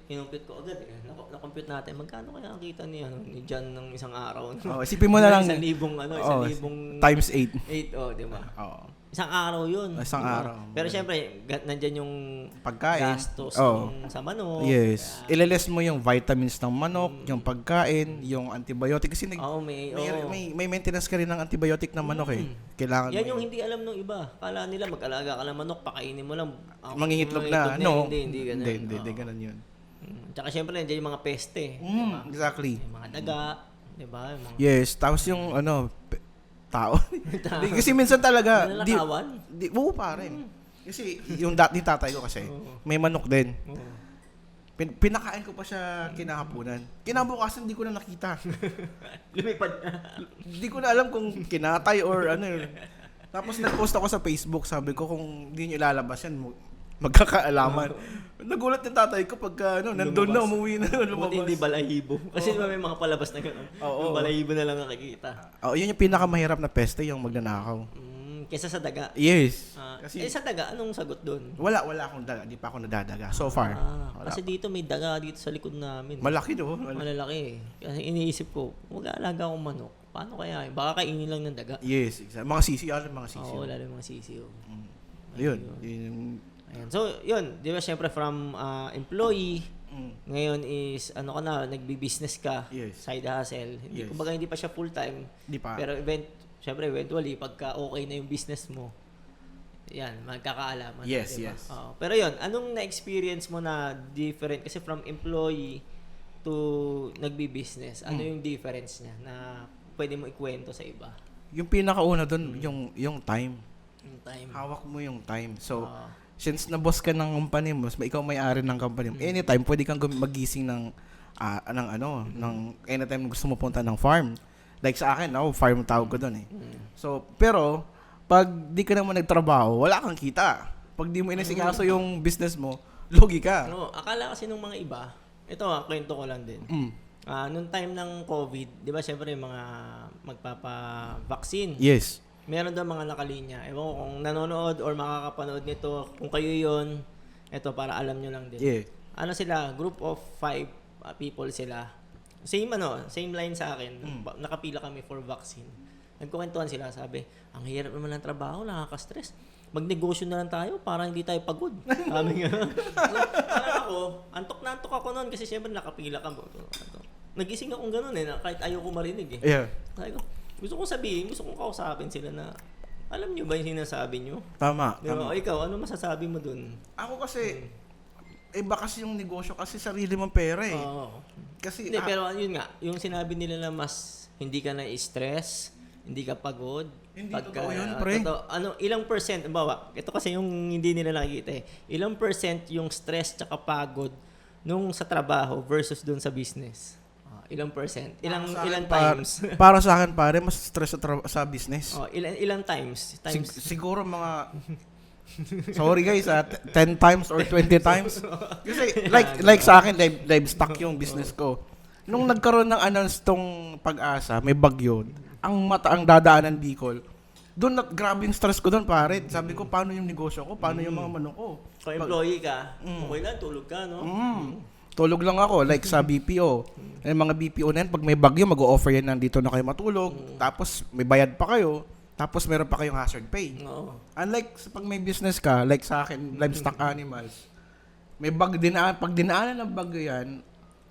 S1: Kinumpute ko agad eh. Na-compute natin. Magkano kaya ang kita ni John ng isang araw?
S2: Isipin mo na lang.
S1: 1,000
S2: Times 8.
S1: 8, di ba?
S2: Oo.
S1: Isang araw yun.
S2: Isang
S1: Diba?
S2: araw.
S1: Pero syempre, nandyan yung
S2: Pagkain.
S1: gastos
S2: Oo.
S1: sa manok.
S2: Yes. Ilales mo yung vitamins ng manok, yung pagkain, yung antibiotic. Kasi may maintenance ka rin ng antibiotic ng manok eh. Kailangan
S1: Yan
S2: mo
S1: yung hindi alam ng iba. Kala nila mag-alaga ka ng manok, pakainin mo lang.
S2: mangingitlog na. No.
S1: Hindi ganun.
S2: Hindi ganun yun.
S1: Tsaka syempre, nandiyan yung mga peste.
S2: Exactly.
S1: Yung mga daga. Diba? Yung mga
S2: Yes. Tapos yung tao. Kasi minsan talaga.
S1: nananakawan.
S2: Pare. Kasi yung dati tatay ko kasi, may manok din. Pinakain ko pa siya kinahaponan. Kinabukasan, hindi ko na nakita.
S1: Lumipad na.
S2: Hindi ko na alam kung kinatay or ano. Tapos nag-post ako sa Facebook, sabi ko kung hindi nyo ilalabas yan, magkakaalaman. Nagulat yung tatay ko pagka nandun na, umuwi na, lumabas.
S1: Buti hindi balahibo. Kasi may mga palabas na gano'n.
S2: Oo.
S1: Yung balahibo na lang nakikita.
S2: Yun yung pinakamahirap na peste, yung magnanakaw.
S1: Kesa sa daga.
S2: Yes.
S1: Sa daga, anong sagot doon?
S2: Wala akong daga. Di pa ako nadadaga. So far. Wala.
S1: Kasi dito may daga dito sa likod namin.
S2: Malaki do.
S1: Malalaki. Kasi iniisip ko, mag-aalaga akong manok. Paano kaya? Baka kainin lang ng daga.
S2: Yes, exactly. Mga sisi. Mga sisi.
S1: Oo, lalo yung mga sisiyo.
S2: Ayun.
S1: Ayan. So, yun. Di ba, syempre from employee, ngayon is, nagbi-business ka,
S2: Yes.
S1: side hustle.
S2: Yes.
S1: Kumbaga, hindi pa siya full-time.
S2: Di pa.
S1: Pero syempre, eventually, pagka okay na yung business mo, yan, magkakaalaman.
S2: Yes,
S1: diba?
S2: yes.
S1: Pero yun, anong na-experience mo na different? Kasi from employee to nagbi-business, ano yung difference niya na pwede mo ikwento sa iba?
S2: Yung pinakauna doon, yung time.
S1: Yung time.
S2: Hawak mo yung time. So, since na boss ka ng company mo, ikaw may-ari ng company mo, anytime pwede kang magising ng anytime gusto mo punta ng farm. Like sa akin, farm tawag ko doon eh. So, pero pag di ka naman nagtrabaho, wala kang kita. Pag di mo inasikaso yung business mo, lugi ka.
S1: No, akala kasi nung mga iba, ito kwento ko lang din. Nung time ng COVID, di ba syempre yung mga magpapa-vaccine.
S2: Yes.
S1: Meron daw mga nakalinya. Ewan ko kung nanonood or makakapanood nito, kung kayo yon, ito para alam nyo lang din.
S2: Yeah.
S1: Ano sila, group of 5 people sila. Same line sa akin. Nakapila kami for vaccine. Nagkukwentuhan sila, sabi, ang hirap naman ng trabaho, nakaka-stress. Magnegosyo na lang tayo para hindi tayo pagod. Sabi nga. Parang ako, antok na antok ako noon kasi syempre nakapila ka. Nagising akong ganun kahit ayoko marinig eh.
S2: Yeah.
S1: Sabi ko, gusto kong kausapin sila na, alam nyo ba yung sinasabi nyo?
S2: Tama.
S1: Diba? O ikaw, ano masasabi mo dun?
S2: Ako kasi, iba kasi yung negosyo kasi sarili mong pera eh.
S1: Oo.
S2: Kasi,
S1: Hindi, pero yun nga, yung sinabi nila na mas hindi ka na-stress, hindi ka pagod.
S2: Hindi totoo yun, pre.
S1: Ilang percent, bawa, ito kasi yung hindi nila nakikita eh. Ilang percent yung stress tsaka pagod nung sa trabaho versus dun sa business? Ilang percent? Ilang times?
S2: Para sa akin, pare, mas stress sa business.
S1: Ilang times?
S2: Siguro mga... Sorry guys, 10 times or 20 times. Kasi like sa akin, live stock yung business ko. Nung nagkaroon ng announce tong Pag-asa, may bagyo, ang dadaanan Bicol, doon grabe yung stress ko doon, pare. Sabi ko, paano yung negosyo ko? Paano yung mga manok ko?
S1: Kung employee ka, okay lang, tulog ka, no?
S2: Tulog lang ako, like sa BPO. Yung mga BPO na yan, pag may bagyo, mag-o-offer yan nandito na kayo matulog. Tapos may bayad pa kayo. Tapos meron pa kayong hazard pay.
S1: Oo.
S2: Unlike pag may business ka, like sa akin, livestock animals, may pag dinaanan ng bagyo yan,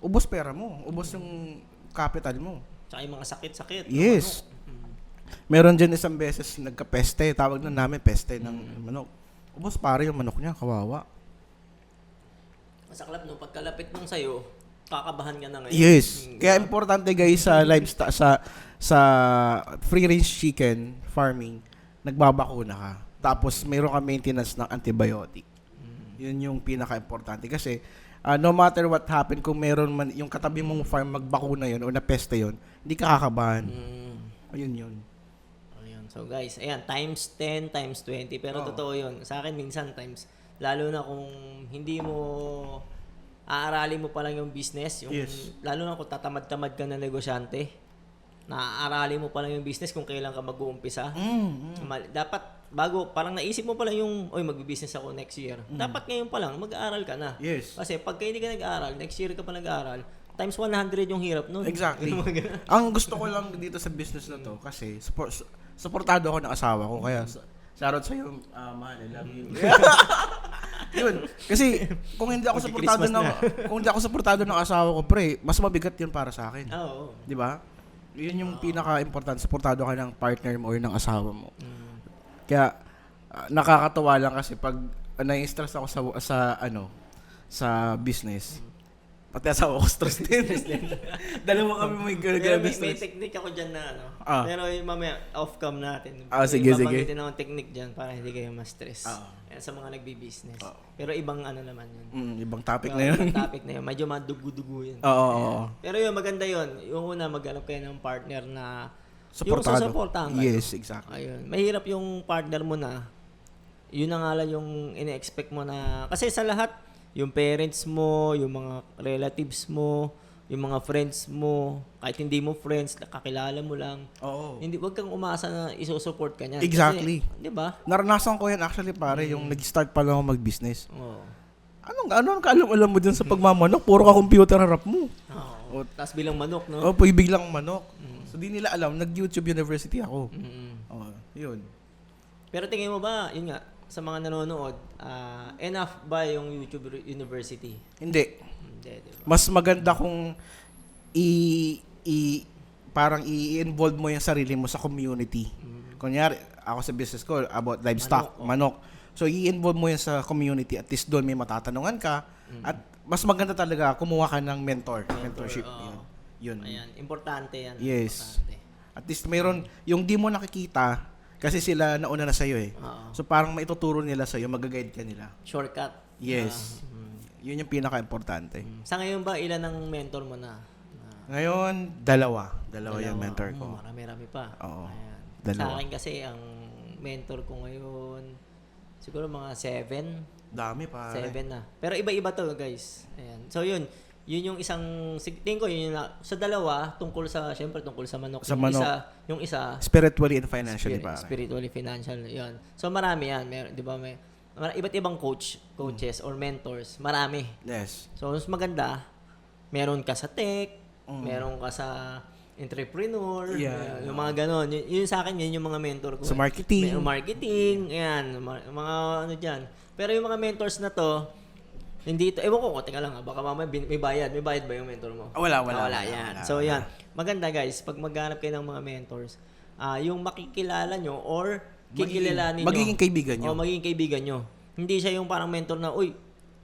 S2: ubos pera mo, ubos yung capital mo.
S1: Tsaka yung mga sakit-sakit.
S2: Yes. Meron dyan isang beses nagka-peste, tawag na namin peste ng manok. Ubos pare yung manok niya, kawawa.
S1: Masaklap no, pagkalapit nung sa'yo, kakabahan ka na ngayon.
S2: Yes. Kaya importante guys sa livestock, sa free range chicken farming, nagbabakuna ka. Tapos meron ka maintenance ng antibiotic. Yun yung pinaka-importante kasi no matter what happen, kung meron man yung katabi mong farm magbakuna yun o napeste yun, hindi ka kakabahan. Ayun yun.
S1: Ayun. So guys, ayan, times 10, times 20. Pero totoo yun. Sa akin minsan times, lalo na kung hindi mo aaralin mo pa lang yung business, yung, lalo na kung tatamad-tamad ka na negosyante, naaaralin mo pa lang yung business kung kailan ka mag-uumpisa. Dapat, bago, parang naisip mo pa lang yung, magbi-business ako next year. Dapat ngayon pa lang, mag-aaral ka na.
S2: Yes.
S1: Kasi pagka hindi ka nag-aaral, next year ka pa nag-aaral, times 100 yung hirap nun.
S2: Exactly. Ang gusto ko lang dito sa business na to, kasi supportado ako ng asawa ko, kaya shoutout sa'yo, mahal, I love you. Yun. Kasi kung hindi ako suportado ng asawa ko, pre, mas mabigat 'yun para sa akin.
S1: Oo.
S2: 'Di ba? 'Yun yung pinaka-importante, suportado ka ng partner mo or ng asawa mo. Kaya nakakatuwa lang kasi pag na-stress ako sa business. Pati asawa ko stress din. Dalawa kami may
S1: May
S2: stress.
S1: technique ako dyan na
S2: Ah.
S1: Pero yung mamaya off-cam natin.
S2: Sige.
S1: Babanggitin ako technique dyan para hindi kayo ma-stress. Yan sa mga nagbi-business. Pero ibang naman yun.
S2: Ibang topic na 'yun.
S1: Ibang topic na yun. Medyo madugo-dugo yun.
S2: Oo.
S1: Pero yun, maganda yun. Yung una, maghanap kayo ng partner na
S2: Suportado.
S1: yung susuportahan kayo.
S2: Yes, exactly.
S1: Ayun. Mahirap yung partner mo na yun na nga lang yung ine-expect mo na kasi sa lahat yung parents mo, yung mga relatives mo, yung mga friends mo, kahit hindi mo friends, kakilala mo lang.
S2: Oo.
S1: Hindi, wag kang umasa na isusupport ka niyan.
S2: Exactly.
S1: Kasi, di ba?
S2: Naranasan ko yan actually pare, yung nag-start pa lang ako mag-business.
S1: Oo.
S2: Anong kaalam-alam mo dun sa pagmamanok? Puro ka computer harap mo.
S1: Oo. Tapos bilang manok, no?
S2: Biglang manok. So di nila alam, nag-YouTube University ako. Yun.
S1: Pero tingin mo ba, yun nga, sa mga nanonood, enough ba yung YouTube University?
S2: Hindi.
S1: Hindi, diba?
S2: Mas maganda kung parang i-involve mo yung sarili mo sa community. Kunyari, ako sa business ko about livestock, manok. So i-involve mo yan sa community, at least doon may matatanungan ka. At mas maganda talaga kumuha ka ng mentorship. Yun.
S1: Ayan, importante yan.
S2: Yes.
S1: Importante.
S2: At least mayroon, yung di mo nakikita, Kasi sila nauna na sa'yo eh.
S1: Oo.
S2: So parang maituturo nila sa'yo, mag-guide ka nila.
S1: Shortcut.
S2: Yes. Yun yung pinaka-importante.
S1: Sa ngayon ba, ilan ang mentor mo na?
S2: Ngayon, dalawa yung mentor ko.
S1: Marami-rami pa.
S2: Oo.
S1: Ayan.
S2: Dalawa.
S1: Sa akin kasi, ang mentor ko ngayon, siguro mga 7.
S2: Dami pa.
S1: 7 na. Pero iba-iba to, guys. Ayan. So, yun yung isang, tingin ko, yun yung, sa dalawa, syempre, tungkol sa manok.
S2: Sa manok.
S1: Yung isa,
S2: Spiritually and financially pare.
S1: spiritually, financial, yun. So, marami yan. Di ba, may iba't ibang coaches or mentors. Marami.
S2: Yes.
S1: So, mas maganda, meron ka sa tech, meron ka sa entrepreneur,
S2: Yeah.
S1: yung mga ganon. Yun sa akin, yun yung mga mentor ko.
S2: Sa marketing.
S1: Marketing, yan, mga ano dyan. Pero yung mga mentors na to, hindi ito, ewan ko, teka lang baka mamaya may bayad. May bayad ba yung mentor mo?
S2: Wala.
S1: Yan. So, yan. Maganda guys, pag maghanap kayo ng mga mentors, yung makikilala nyo or kikilalanin nyo.
S2: Magiging kaibigan nyo.
S1: O, magiging kaibigan nyo. Hindi siya yung parang mentor na, uy,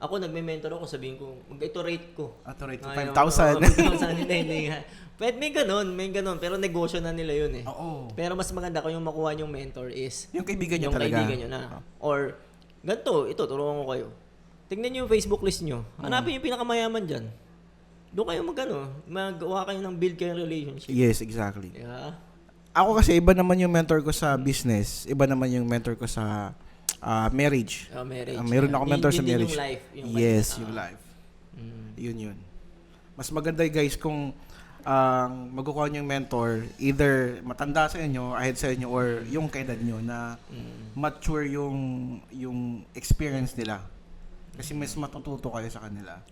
S1: ako nagme-mentor ako, sabihin ko, ito rate ko.
S2: Ito rate ko,
S1: 5,000.
S2: 5,000.
S1: Hindi. Pwede may ganun. Pero negosyo na nila yun eh.
S2: Oo.
S1: Pero mas maganda kung yung makuha yung mentor is
S2: Yung kaibigan nyo
S1: yung
S2: talaga.
S1: kaibigan nyo na. Or, ganito, ito, turuan ko kayo. Tingnan nyo yung Facebook list nyo. Hanapin yung pinakamayaman dyan. Doon kayo magawa kayo ng build kayong relationship.
S2: Yes, exactly.
S1: Yeah.
S2: Ako kasi iba naman yung mentor ko sa business, iba naman yung mentor ko sa marriage.
S1: Marriage.
S2: Meron ako mentor sa
S1: Yun din
S2: marriage.
S1: yung life.
S2: Yes, yung life. Yun. Mas maganda guys kung magkukuha niyo yung mentor, either matanda sa inyo, ahead sa inyo, or yung kaedad nyo na mature yung experience nila. Kasi mas matututo kayo sa kanila.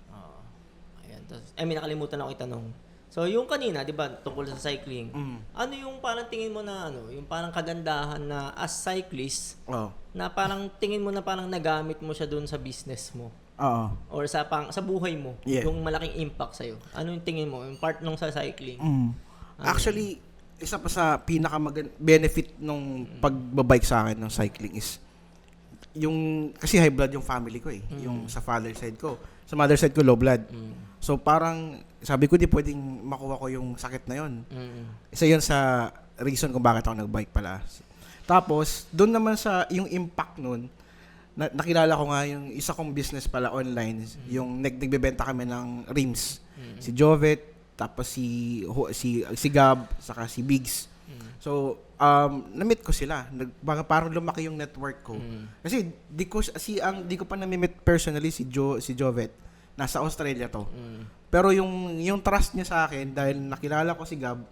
S1: Ayan. May nakalimutan ako itanong. So, yung kanina, di ba, tungkol sa cycling, ano yung parang tingin mo na, yung parang kagandahan na as cyclist,
S2: Oo.
S1: na parang tingin mo na parang nagamit mo siya dun sa business mo?
S2: Oo.
S1: Or sa buhay mo,
S2: Yeah.
S1: yung malaking impact sa'yo. Ano yung tingin mo? Yung part nung sa cycling?
S2: Actually, isa pa sa benefit nung pagbabike sa akin ng cycling is kasi high blood yung family ko eh. Yung sa father side ko. Sa mother side ko, low blood. So parang, sabi ko di pwedeng makuha ko yung sakit na yun. Isa yun sa reason kung bakit ako nagbike pala. Tapos, doon naman sa yung impact nun, nakilala ko nga yung isa kong business pala online, yung nagbebenta kami ng rims. Si Jovet, tapos si Gab, saka si Biggs. So, na-meet ko sila. Parang lumaki yung network ko. Kasi di ko pa na-meet personally si Jovet. Nasa Australia to. Pero yung trust niya sa akin dahil nakilala ko si Gab,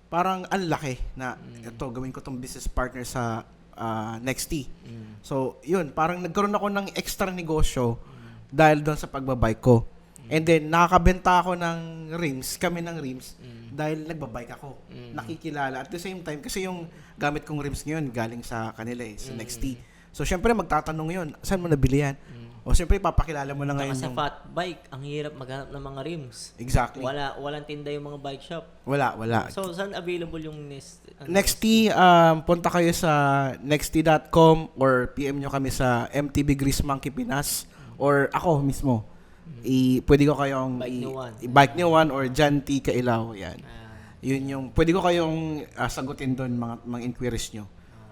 S2: parang ang laki na ito gawin ko tong business partner sa Nexty. So, yun, parang nagkaroon ako ng extra negosyo dahil doon sa pagbabike ko. And then, nakakabenta ako ng kami ng rims, dahil nagbabike ako. Nakikilala. At the same time, kasi yung gamit kong rims ngayon, galing sa kanila sa Nexty. So, syempre, magtatanong yun, saan mo nabili yan? O, syempre, papakilala mo na ngayon
S1: Sa fat bike, ang hirap maghanap ng mga rims.
S2: Exactly.
S1: Walang tinda yung mga bike shop.
S2: Wala.
S1: So, saan available yung
S2: Nexty, punta kayo sa nexty.com or PM nyo kami sa MTB Grease Monkey Pinas or ako mismo. Pwede ko kayong bike ni Juan or John T. Kailaw. Yan. Yun yung, pwede ko kayong sagutin doon mga inquiries nyo.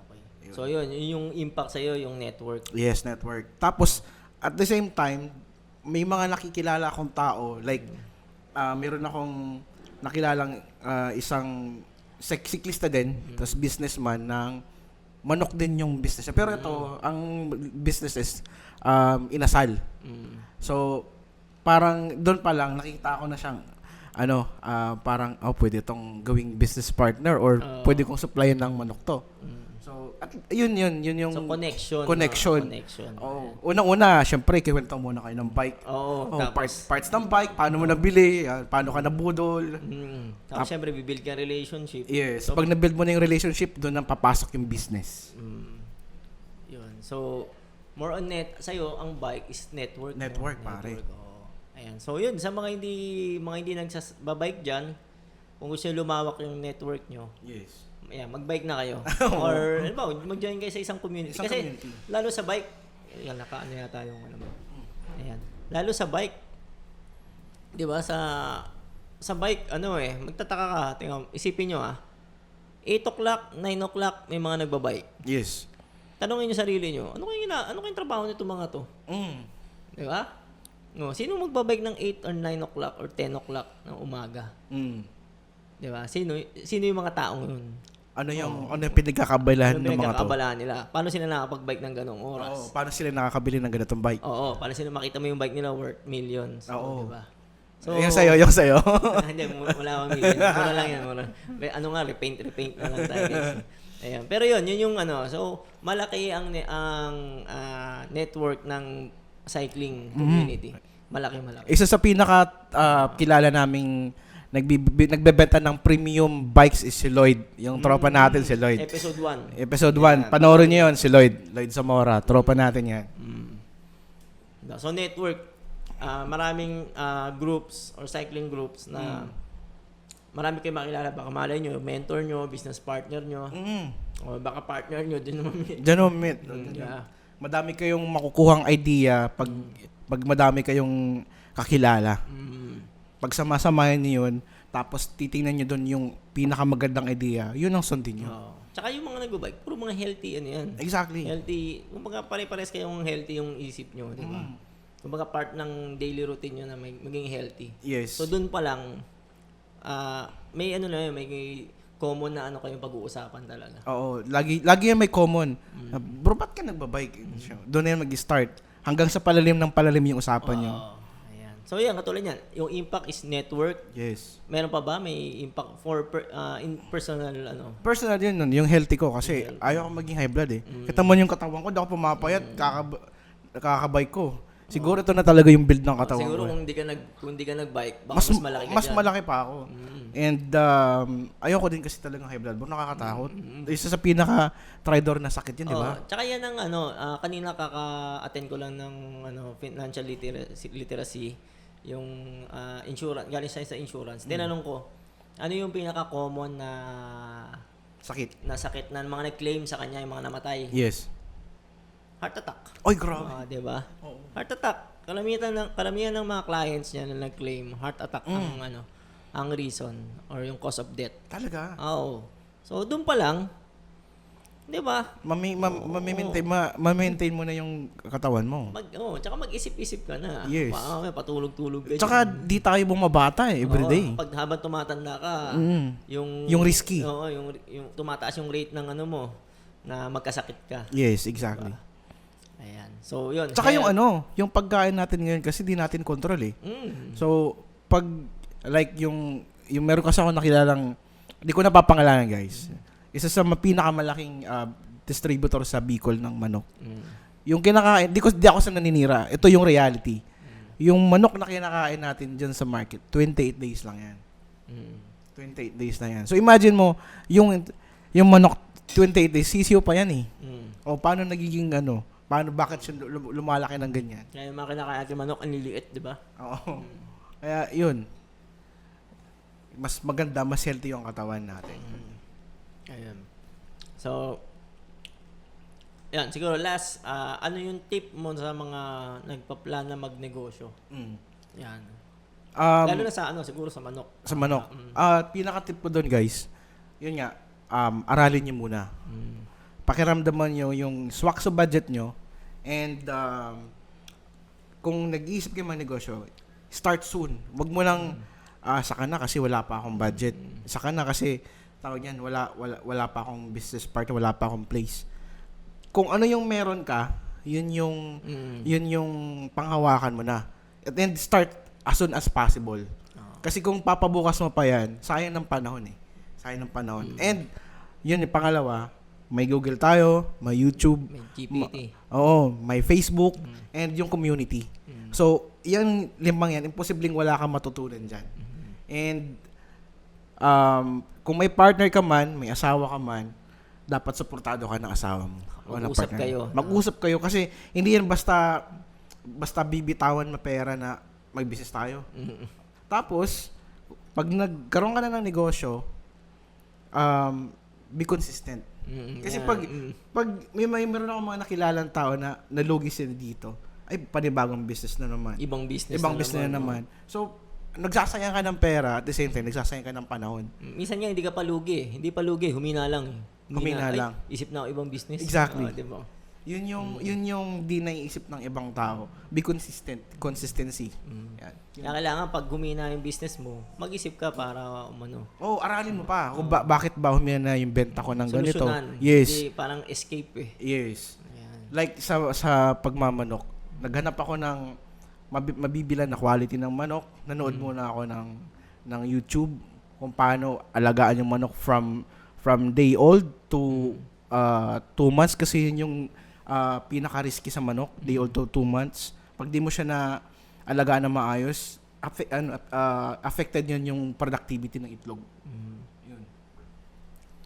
S1: Okay. So, yun yung impact sa'yo, yung network.
S2: Yes, network. Tapos, at the same time, may mga nakikilala akong tao, like, meron akong nakilalang isang cyclista din, tapos businessman ng manok din yung business. Pero ito, ang business is inasal. So, parang doon pa lang, nakita ko na siyang, parang, pwede itong gawing business partner or pwede kong supplyan ng manok to. So, at yun yung
S1: So, connection. Connection.
S2: Oh, unang-una, syempre, kikwento muna kayo ng bike.
S1: Tapos,
S2: Parts ng bike, paano mo nabili, paano ka nabudol.
S1: Tapos, syempre, bibuild ka relationship.
S2: Yes,
S1: So,
S2: pag nabuild mo na yung relationship, doon nang papasok yung business.
S1: Yun. So, more on sa'yo, ang bike is network.
S2: Network, pare.
S1: Ayan. So, yun. Sa mga hindi nagsababike dyan, kung gusto nyo lumawak yung network nyo,
S2: Yes.
S1: ayan, mag-bike na kayo. Or, mag-join kayo sa isang community. Kasi, lalo sa bike, ayan, nakaano yata yung ayan. Lalo sa bike, di ba, sa bike, magtataka ka, isipin nyo 8 o'clock, 9 o'clock, may mga nagbabike.
S2: Yes.
S1: Tanungin niyo sarili niyo, ano kayong trabaho nito mga to?
S2: Mm.
S1: Di ba? No, sino magbabike ng 8 or 9 o'clock or 10 o'clock ng umaga?
S2: Mm.
S1: Di ba? Sino yung mga taong yun?
S2: Ano yung pinagkakabalahan
S1: Ano
S2: ng mga to?
S1: pinagkakaabalahan nila? Paano sila nakakapag-bike ng ganong oras?
S2: Oo, paano sila nakakabili ng ganitong bike?
S1: Oo, paano sila makita mo yung bike nila worth millions?
S2: Oo.
S1: Di ba? So,
S2: Yung sa'yo.
S1: Hindi, wala akong millions. Mura lang yan. Mura. Ano nga, repaint na lang tayo guys. Ayan. Pero yun yung ano. So, malaki ang network ng cycling community. Malaki.
S2: Isa sa pinaka kilala naming nagbebenta ng premium bikes is si Lloyd. Yung tropa natin si Lloyd.
S1: Episode 1.
S2: Episode 1. Panoorin niyo yun si Lloyd. Lloyd Zamora. Tropa natin yan.
S1: So, network. Maraming groups or cycling groups na marami kayo makilala. Baka malay nyo, mentor nyo, business partner nyo, o baka partner nyo din naman.
S2: Diyan meet.
S1: Yeah.
S2: Madami kayong makukuhang idea pag madami kayong kakilala. Pag sama-samahin niyo yun, tapos titingnan niyo doon yung pinakamagandang idea, yun ang sundin niyo.
S1: Tsaka yung mga nag-bike, puro mga healthy yan.
S2: Exactly.
S1: Healthy. Kumbaga pare-pares kayong healthy yung isip nyo, di ba? Kumbaga part ng daily routine nyo na maging healthy.
S2: Yes.
S1: So doon pa lang, may may common na kayong pag-uusapan talaga.
S2: Oo, lagi yan may common. Bro, ba't ka nagbabike? Doon na yan mag-start. Hanggang sa palalim yung usapan nyo.
S1: Ayan. So yan, katulad yan. Yung impact is network.
S2: Yes.
S1: Meron pa ba? May impact for in personal
S2: Personal yun nun, yung healthy ko kasi ayaw ko maging high blood eh. Kita mo yung katawan ko, di ako pumapayat, kakabike ko. Siguro ito na talaga yung build ng katawan
S1: siguro
S2: ko.
S1: kung hindi ka nag-bike, baka mas malaki ka
S2: mas
S1: dyan.
S2: malaki pa ako. And ayoko din kasi talagang high blood. Nakakatakot. Isa sa pinaka-tridor na sakit yun, di ba?
S1: Tsaka yan ang kanina kaka-attend ko lang ng financial literacy, yung insurance, galing siya sa insurance. Tinanong ko, ano yung pinaka-common na
S2: Sakit.
S1: na mga nag-claim sa kanya, yung mga namatay?
S2: Yes.
S1: Heart attack.
S2: Oy, grabe.
S1: Di ba? Heart attack. Karamihan ng mga clients niya na nag-claim heart attack ang reason or yung cause of death.
S2: Talaga?
S1: Oo. So doon pa lang, 'di ba?
S2: Ma-maintain mo na yung katawan mo.
S1: Tsaka mag-isip-isip ka na.
S2: Yes.
S1: Patulog-tulog ka.
S2: Tsaka
S1: dyan.
S2: di tayo bumabata everyday.
S1: Pag habang tumatanda ka,
S2: Yung risky.
S1: Oo, yung tumataas yung rate ng mo na magkasakit ka.
S2: Yes, exactly.
S1: Diba? Ayan. So, yun.
S2: Tsaka yung yung pagkain natin ngayon kasi di natin control eh. So, pag like yung meron kasi ako nakilalang, hindi ko napapangalanan guys. Isa sa pinakamalaking distributor sa Bicol ng manok. Yung kinakain, di ako sa naninira. Ito yung reality. Yung manok na kinakain natin dyan sa market, 28 days lang yan. 28 days na yan. So, imagine mo, yung manok, 28 days, sisiyo pa yan eh. O, paano nagiging bakit siya lumalaki ng ganyan?
S1: Kaya yung mga kinakain natin manok, ang liliit, di ba?
S2: Oo. Kaya, yun. Mas maganda, mas healthy yung katawan natin.
S1: Ayan. So, yan, siguro last, ano yung tip mo sa mga nagpa-plan na magnegosyo? Yan. Lalo na sa siguro sa manok.
S2: Sa manok. Pinaka-tip ko doon guys, yun nga, aralin niyo muna. Pakiramdaman nyo yung swak sa budget nyo, and kung nag-iisip kayo mga negosyo, start soon. Wag mo lang saka na kasi wala pa akong budget. Saka na kasi tawag yan, wala pa akong business partner, wala pa akong place. Kung ano yung meron ka, yun yung panghawakan mo na. And then start as soon as possible. Kasi kung papabukas mo pa yan, sayang ng panahon eh. Sayang ng panahon. And yun yung pangalawa, may Google tayo, may YouTube,
S1: May GPT.
S2: may Facebook, and yung community. So, yung limang yan, imposibleng wala kang matutunan dyan. And, kung may partner ka man, may asawa ka man, dapat suportado ka ng asawa mo.
S1: Mag-usap kayo.
S2: Mag-usap kayo kasi hindi yan basta bibitawan na pera na mag-business tayo. Tapos, pag nagkaroon ka na ng negosyo, be consistent. Kasi pag meron ako mga nakilalang tao na nalugi sila dito, ay panibagong business na naman.
S1: Ibang business
S2: na naman. So, nagsasayang ka ng pera, at the same time, nagsasayang ka ng panahon.
S1: Minsan nga hindi ka palugi eh. Hindi palugi, humina lang.
S2: Humina
S1: Ay,
S2: lang.
S1: isip na ako ibang business.
S2: Exactly.
S1: Di ba?
S2: Yun yung di naiisip ng ibang tao. Be consistent. Consistency. Yan.
S1: Kaya kailangan pag humina yung business mo, mag-isip ka para
S2: Aralin mo pa. Kung bakit ba humina na yung benta ko ng ganito.
S1: solusyonan.
S2: Yes.
S1: Hindi parang escape eh.
S2: Yes.
S1: Ayan.
S2: Like sa pagmamanok, naghanap ako ng mabibilan na quality ng manok. Nanood muna ako ng YouTube kung paano alagaan yung manok from day old to 2 months, kasi yun yung pinaka-risky sa manok, day old to 2 months. Pag di mo siya na alagaan na maayos, affected yun yung productivity ng itlog. Yun.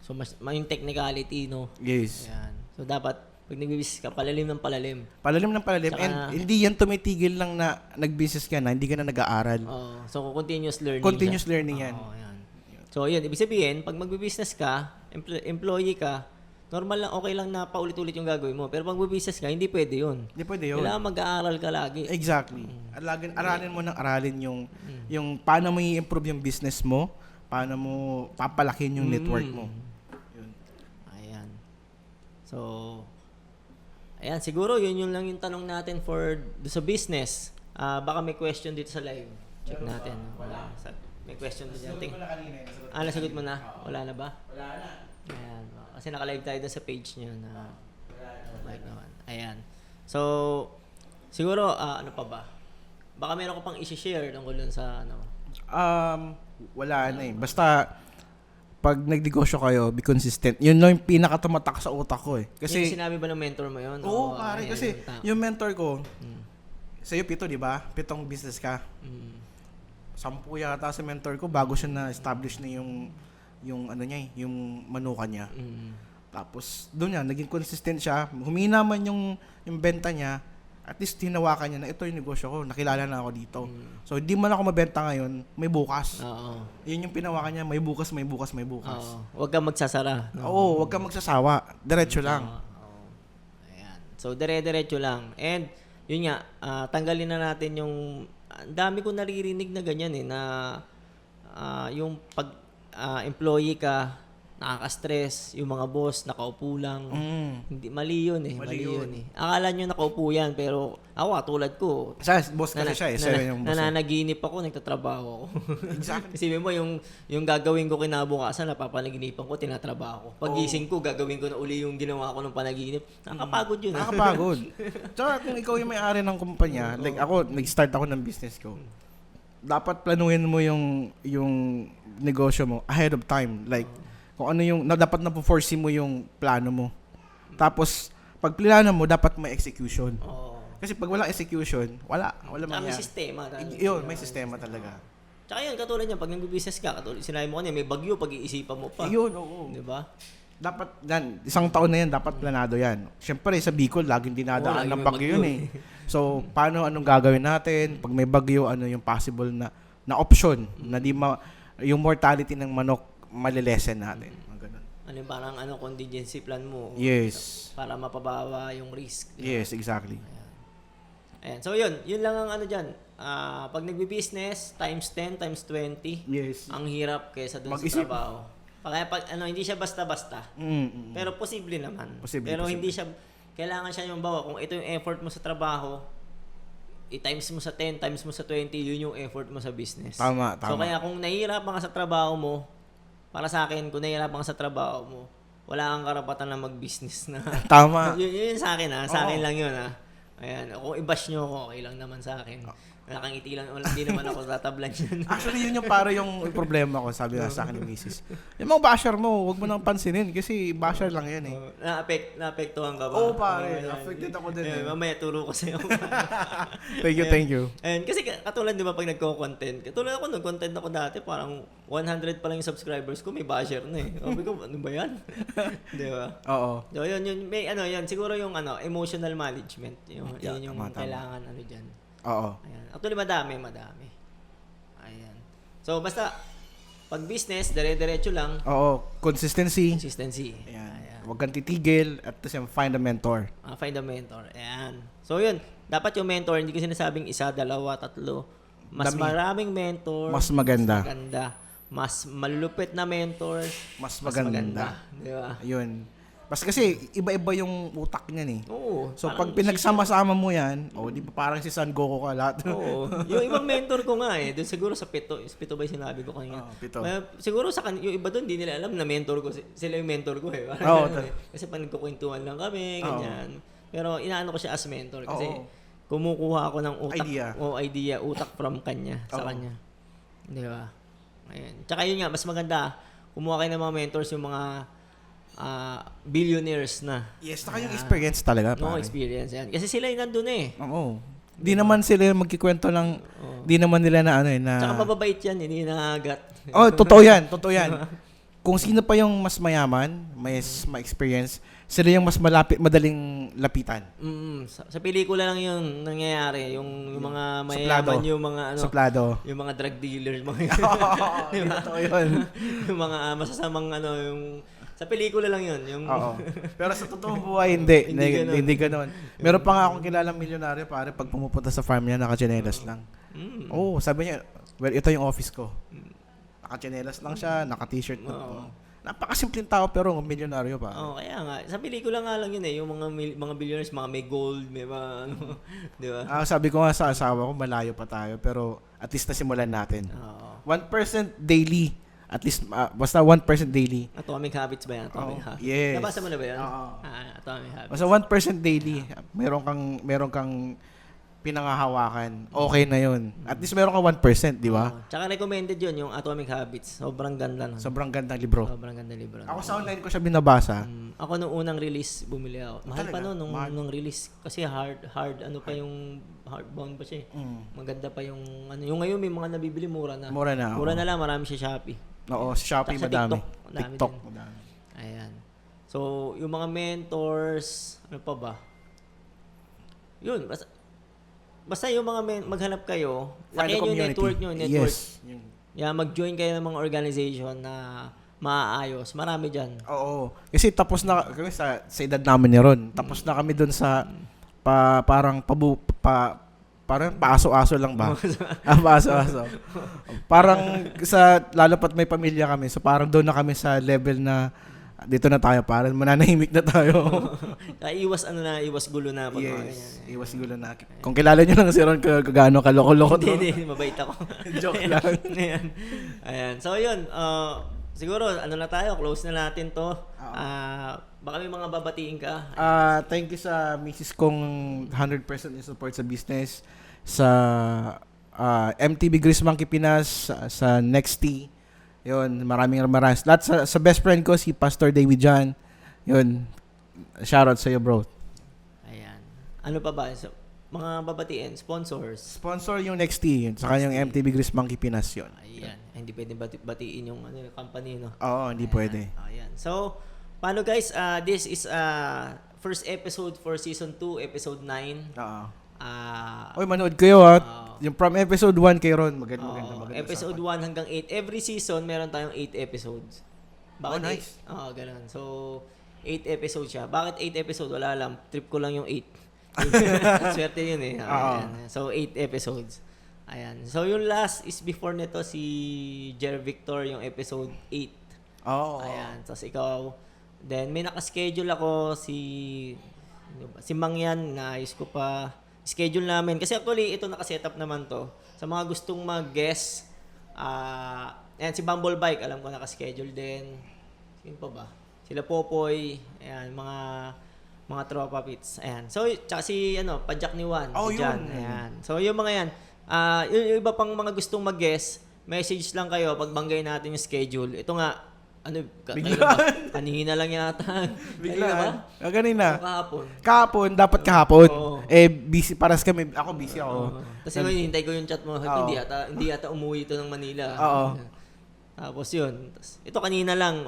S1: So yung technicality, no?
S2: Yes.
S1: Ayan. So dapat pag nagbibusiness ka, palalim ng palalim.
S2: Palalim ng palalim.
S1: Tsaka,
S2: And hindi yan tumitigil lang na nag-business ka na, hindi ka na nag-aaral.
S1: So continuous learning.
S2: Continuous learning yan.
S1: Ayan. So yun, ibig sabihin, pag magbibusiness ka, employee ka, normal lang, okay lang na paulit-ulit yung gagawin mo. Pero pag magbibusiness ka, hindi pwede yun.
S2: Hindi pwede yun.
S1: Kailangan mag-aaral ka lagi.
S2: Exactly. Aralin mo ng aralin yung paano mo i-improve yung business mo, paano mo papalakin yung network mo. Yun.
S1: Ayan. So, ayan, siguro yun lang yung tanong natin for sa business. Baka may question dito sa live. Check natin. Wala. May question dito. Nasagot mo na? Wala na ba?
S2: Wala na.
S1: Ayan. Kasi naka-live tayo doon sa page niyo na like naman. Ayan. So, siguro, ano pa ba? Baka meron ko pang i-share tungkol dun sa ano.
S2: Wala na eh. Basta, pag nagnegosyo kayo, be consistent. Yun lang yung pinakatumatak sa utak ko eh.
S1: Kasi
S2: Kasi,
S1: sinabi ba ng mentor mo yun?
S2: oo,
S1: O,
S2: pare.
S1: ayan,
S2: Kasi, yung mentor ko, sa'yo 7, di ba? 7 business ka. 10 yata sa mentor ko bago siya na-establish na yung ano niya, yung manukan niya. Tapos doon niya naging consistent siya. Humina man yung benta niya, at least hinawakan niya na ito yung negosyo ko, nakilala na ako dito. So hindi man ako mabenta ngayon, may bukas.
S1: Oo.
S2: Yun yung pinawakan niya, may bukas, may bukas, may bukas.
S1: Oo. Huwag kang magsasara. No?
S2: Oo, wag kang magsasawa. Diretso lang.
S1: Oo. Ayan. So, dire-diretso lang. And, yun nga, tanggalin na natin yung, ang dami ko naririnig na ganyan eh, na yung pag employee ka, nakaka-stress, yung mga boss, nakaupo lang. Hindi, mali yun eh. Mali yun eh. Akala nyo nakaupo yan, pero ako, tulad ko,
S2: Boss kasi siya eh. 7 yung boss.
S1: nananaginip ako, nagtatrabaho ako.
S2: Exactly.
S1: Isipin mo, yung gagawin ko kinabukasan, napapanaginipan ko, tinatrabaho ko. Pagising ko, gagawin ko na uli yung ginawa ko ng panaginip. Nakakapagod yun.
S2: Nakakapagod. Tsaka kung ikaw yung may-ari ng kumpanya, like ako, nag-start ako ng business ko. Dapat planuhin mo yung negosyo mo ahead of time. Like, kung ano yung, dapat na-foresee mo yung plano mo. Tapos, pag plano mo, dapat may execution.
S1: Oo.
S2: Kasi pag walang execution, wala
S1: Tsaka may
S2: mangyari.
S1: sistema.
S2: Yun, may sistema talaga.
S1: Tsaka yun, katulad yan, pag nag-business ka, katulad, sinabi mo kanina, may bagyo, pag-iisipan mo pa.
S2: Yun, oo.
S1: Di ba?
S2: Dapat, isang taon na yan, dapat planado yan. Siyempre, sa Bicol, laging dinadaan
S1: Oo,
S2: ng
S1: laging may
S2: bagyo yun
S1: bagyo
S2: eh. So, anong gagawin natin? Pag may bagyo, ano yung possible na option na yung mortality ng manok, malilesen natin. Ganun.
S1: Ano yung parang contingency plan mo.
S2: Yes.
S1: Para mapabawa yung risk. Di ba?
S2: Yes, exactly.
S1: Ayan. So yun lang ang ano dyan. Pag nagbi-business, times 10, times 20,
S2: Yes.
S1: ang hirap kaysa dun
S2: Mag-isip.
S1: sa trabaho. Kaya pag hindi siya basta-basta. Pero posible naman.
S2: Posible,
S1: Pero
S2: posible.
S1: hindi siya, kailangan siya yung bawa. Kung ito yung effort mo sa trabaho, i-times mo sa 10, times mo sa 20, yun yung effort mo sa business.
S2: Tama.
S1: So kaya kung nahihirapan ka sa trabaho mo, para sa akin, kung nahihirapan ka sa trabaho mo, wala kang karapatan na mag-business na.
S2: Tama.
S1: yun sa akin Sa akin
S2: Oo.
S1: lang yun Ayan, kung i-bash nyo ako, okay lang naman sa akin. Nakangiti lang, hindi naman ako tatablan yun.
S2: Actually, yun yung para yung problema ko, sabi nga sa akin ni Mrs. Yung mga basher mo, huwag mo nang pansinin kasi basher lang yan eh.
S1: Naapektuhan ka ba?
S2: Oo, pare.
S1: Ayan.
S2: Affected ako din eh.
S1: Mamaya turo ko sa'yo.
S2: Thank you.
S1: Ayan, kasi katulad di ba pag nagko-content, katulad ako, nag-content ako dati, parang 100 pa lang yung subscribers ko, may basher na eh. Sabi ko, ano ba yan? Di ba?
S2: Oo.
S1: So, yun, may siguro yung emotional management. Yun
S2: Yeah,
S1: yung
S2: tama.
S1: kailangan dyan.
S2: Oo.
S1: Ayan. Actually, madami. Ayan. So, basta, pag business, dire-diretso lang,
S2: Oo. Consistency.
S1: consistency.
S2: Ayan. Huwag kang titigil at the same find a mentor.
S1: Find a mentor. Ayan. So, yun. Dapat yung mentor, hindi ko sinasabing 1, 2, 3. Mas
S2: Dami.
S1: maraming mentor.
S2: Mas maganda.
S1: Mas malulupit na mentor.
S2: Mas maganda.
S1: Di ba?
S2: Ayun. Kasi iba-iba yung utak niyan eh.
S1: Oo.
S2: So,
S1: parang
S2: pag pinagsama-sama mo yan, di ba parang si San Goku ka lahat?
S1: Oo. Yung ibang mentor ko nga doon siguro sa pito ba yung sinabi ko kanina?
S2: Pito.
S1: Siguro yung iba doon, di nila alam na mentor ko. Sila yung mentor ko eh.
S2: Oo.
S1: Kasi pag nagkukwentuhan lang kami, ganyan. Pero inaano ko siya as mentor kasi
S2: Oo.
S1: kumukuha ako ng utak.
S2: Idea.
S1: Utak from kanya, sa
S2: Oo.
S1: kanya. Di ba? Ayan. Tsaka yun nga, mas maganda, kumuha kayo ng mga mentors, yung mga billionaires na.
S2: Yes, taka yung experience talaga.
S1: No
S2: pare.
S1: experience yan. Kasi sila yung nandun eh.
S2: Oo. Di naman sila yung magkikwento lang, di naman nila na na...
S1: Tsaka mababait yan, hindi nangagat.
S2: Totoo yan. Kung sino pa yung mas mayaman, mas ma-experience, sila yung mas madaling lapitan.
S1: Sa pelikula lang yun nangyayari, yung mga
S2: Suplado.
S1: mayayaman, yung mga
S2: Suplado.
S1: yung mga drug dealers, mga
S2: Diba? Totoo yun.
S1: yung mga masasamang yung sa pelikula lang yun, yung
S2: Oo. Pero sa totoong buhay, hindi.
S1: Hindi ganun.
S2: Hindi ganun. Meron pa nga akong kilalang milyonaryo, pare, pag pumupunta sa farm niya, naka-tsinelas lang. Oo, sabi niya, well, ito yung office ko. Naka-tsinelas lang siya, naka-t-shirt. Napakasimpleng tao, pero milyonaryo pa.
S1: kaya nga sa pelikula nga lang yun yung mga billionaires, mga may gold, may mga di ba?
S2: Sabi ko nga sa asawa ko, malayo pa tayo, pero at least nasimulan natin.
S1: Oo.
S2: 1% daily. At least, basta 1% daily.
S1: Atomic Habits ba yan? Atomic
S2: Oo.
S1: Habits.
S2: Yes.
S1: Nabasa mo na ba yan?
S2: Oo.
S1: Atomic Habits.
S2: Basta 1% daily. Meron kang pinangahawakan. Okay na yun. At least meron kang 1%, di ba?
S1: Tsaka recommended yun, yung Atomic Habits. Sobrang ganda nun.
S2: Sobrang gandang libro.
S1: Sobrang ganda libro.
S2: Ako sa online ko siya binabasa.
S1: Ako nung unang release, bumili ako. Mahal pa
S2: Talaga?
S1: nun,
S2: Mahal.
S1: nung release. Kasi hard, yung hardbound pa siya. Maganda pa yung, yung ngayon may mga nabibili, mura na.
S2: Mura na.
S1: Mura na lang, marami siya Shopee.
S2: Oo, sa Shopee
S1: Tsaka sa
S2: madami.
S1: TikTok, madami
S2: TikTok,
S1: din.
S2: madami.
S1: Ayan. So, yung mga mentors, ano pa ba? Yun, basta yung mga maghanap kayo,
S2: Find a
S1: lakihan yung
S2: community.
S1: network nyo,
S2: Yes.
S1: mag-join kayo ng mga organization na maaayos. Marami dyan.
S2: Oo. Kasi tapos na kami sa edad namin ni Ron. Tapos na kami doon sa parang paaso-aso lang ba? Paaso-aso. Parang lalo pat may pamilya kami. So parang doon na kami sa level na dito na tayo, parang mananahimik na tayo.
S1: Iwas gulo na. Pag mga ganyan.
S2: Yes. Iwas gulo na. Kung kilala nyo lang si Ron, gaano kaloko-loko to.
S1: Hindi, mabait ako.
S2: Joke lang.
S1: Ayan. So, yun. Siguro, na tayo, close na natin to. Baka may mga babatiin ka.
S2: Thank you sa misis kong 100% in support sa business, sa MTV Grease Monkey Pinas, sa Nexty. Yun, maraming. Lahat sa best friend ko, si Pastor David John. Yun, shoutout sa iyo, bro.
S1: Ayan. Ano pa ba? So, mga babatiin, sponsors.
S2: Sponsor yung Nexty, yun. Saka yung MTV Grease Monkey Pinas, yun.
S1: Ayan. Hindi pwede batiin yung company, no?
S2: Oo, hindi pwede.
S1: Ayan. So, paano guys? This is first episode for season 2, episode 9.
S2: Oo.
S1: Ah,
S2: Oy, manood kayo ha.
S1: Oo.
S2: Yung from episode 1 kay Ron, maganda.
S1: episode 1 hanggang 8. Every season, meron tayong 8 episodes.
S2: Oh, nice.
S1: Oo, ganun. So, 8 episodes siya. Bakit 8 episodes? Wala alam. Trip ko lang yung 8. Swerte yun eh. Ayan. So, 8 episodes. Ayan. So, yung last is before nito si Jer Victor, yung episode 8.
S2: Oo.
S1: Ayan. Tapos ikaw, then may nakaschedule ako si Mangyan, naayos ko pa schedule namin. Kasi actually, ito nakasetup naman to. Sa mga gustong mag-guest, ayan, si Bumble Bike, alam ko nakaschedule din. Sino pa ba? Sila Popoy, ayan, mga tropa pits. Ayan. So, tsaka si, Pajak ni Juan.
S2: Oh,
S1: si Jan.
S2: yun.
S1: Ayan. So, yung mga yan. Yung iba pang mga gustong mag-guest, message lang kayo pag banggay natin yung schedule. Ito nga, kanina lang yata.
S2: Biglaan. Kanina.
S1: Kahapon.
S2: Dapat kahapon.
S1: Oo.
S2: Busy, paras kami. Ako busy ako.
S1: Kasi ngayon, hintay ko yung chat mo.
S2: Oo.
S1: Hindi yata umuwi ito ng Manila.
S2: Oo.
S1: Tapos yun. Ito kanina lang.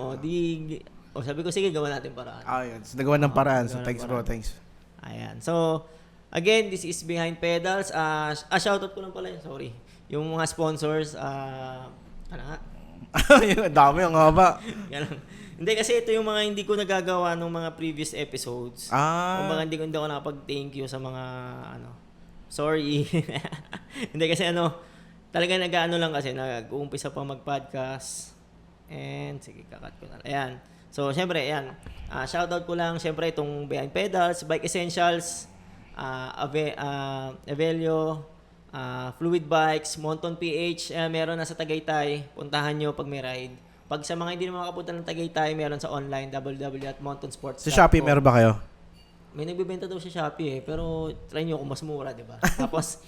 S1: Sabi ko, sige, gawa natin paraan.
S2: Yun. So, nagawa ng paraan. So,
S1: nagawa ng
S2: thanks bro,
S1: paraan.
S2: thanks.
S1: Ayan. So, again, this is Behind Pedals. Shoutout ko lang pala yun. Sorry. Yung mga sponsors, ano nga?
S2: Yung dami, ang haba.
S1: Ganun. Hindi, kasi ito yung mga hindi ko nagagawa nung mga previous episodes. Kung hindi ko nakapag-thank you sa mga, sorry. Hindi kasi talaga nag-ano lang kasi, nag-uumpisa pa mag-podcast. And, sige, kakat ko na. Ayan. So, syempre, ayan. Shoutout ko lang, syempre, itong Behind Pedals, Bike Essentials, Evelio, Fluid Bikes, Monton PH, meron na sa Tagaytay. Puntahan nyo pag may ride. Pag sa mga hindi na makapunta ng Tagaytay, meron sa online, www.montonsports.com.
S2: Sa Shopee, meron ba kayo?
S1: May nagbebenta daw sa Shopee pero try nyo kung mas mura, di ba? Tapos,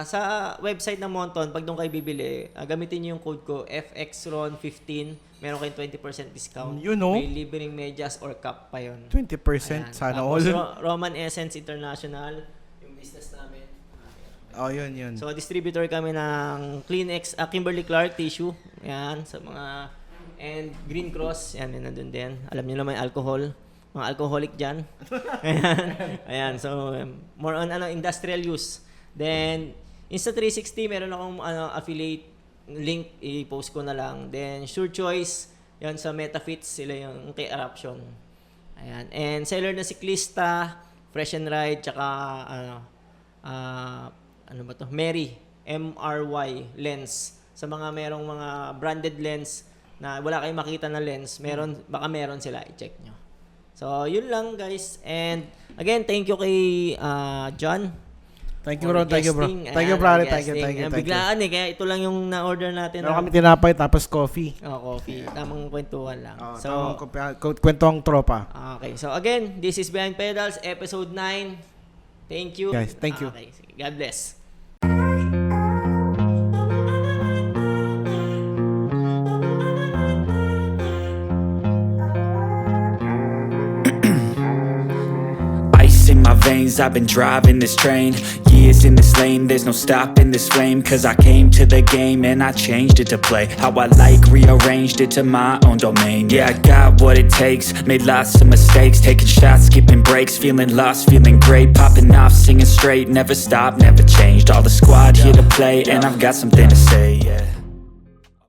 S1: sa website ng Monton, pag doon kayo bibili, gamitin nyo yung code ko, FXRON15. Meron kayong 20% discount.
S2: You know?
S1: May libreng medyas or cup pa yun.
S2: 20%,
S1: Ayan.
S2: sana
S1: Tapos,
S2: all.
S1: Roman Essence International, yung business namin.
S2: Oh, yun.
S1: So, distributor kami ng Kleenex, Kimberly Clark tissue. Ayan, sa mga... And Green Cross, yan, nandun din. Alam niyo naman, alcohol. Mga alcoholic dyan. Ayan, so, more on industrial use. Then, Insta360, meron akong affiliate link, i-post ko na lang. Then, Sure Choice, yan sa MetaFits, sila yung kay Eruption. Ayan. And seller na siklista, Fresh and Ride, tsaka, ano ba to? Mary, MRY lens. Sa mga merong mga branded lens na wala kayong makita na lens, baka meron sila, i-check nyo. So, yun lang guys. And again, thank you kay John.
S2: Thank you, bro. Thank you, bro. Thank you, bro. Thank you.
S1: Biglaan kaya ito lang yung na-order natin.
S2: Meron kami tinapay tapos coffee.
S1: Coffee. Tamang kwentuhan lang.
S2: So, kwentong tropa.
S1: Okay. So, again, this is Behind Pedals, episode 9. Thank you.
S2: Guys, thank you.
S1: Okay. God bless.
S4: In my veins, I've been driving this train. Years in this lane, there's no stopping this flame. Cause I came to the game and I changed it to play how I like, rearranged it to my own domain. Yeah, I got what it takes, made lots of mistakes, taking shots, skipping breaks, feeling lost, feeling great, popping off, singing straight, never stopped, never changed. All the squad here to play and I've got something to say, yeah.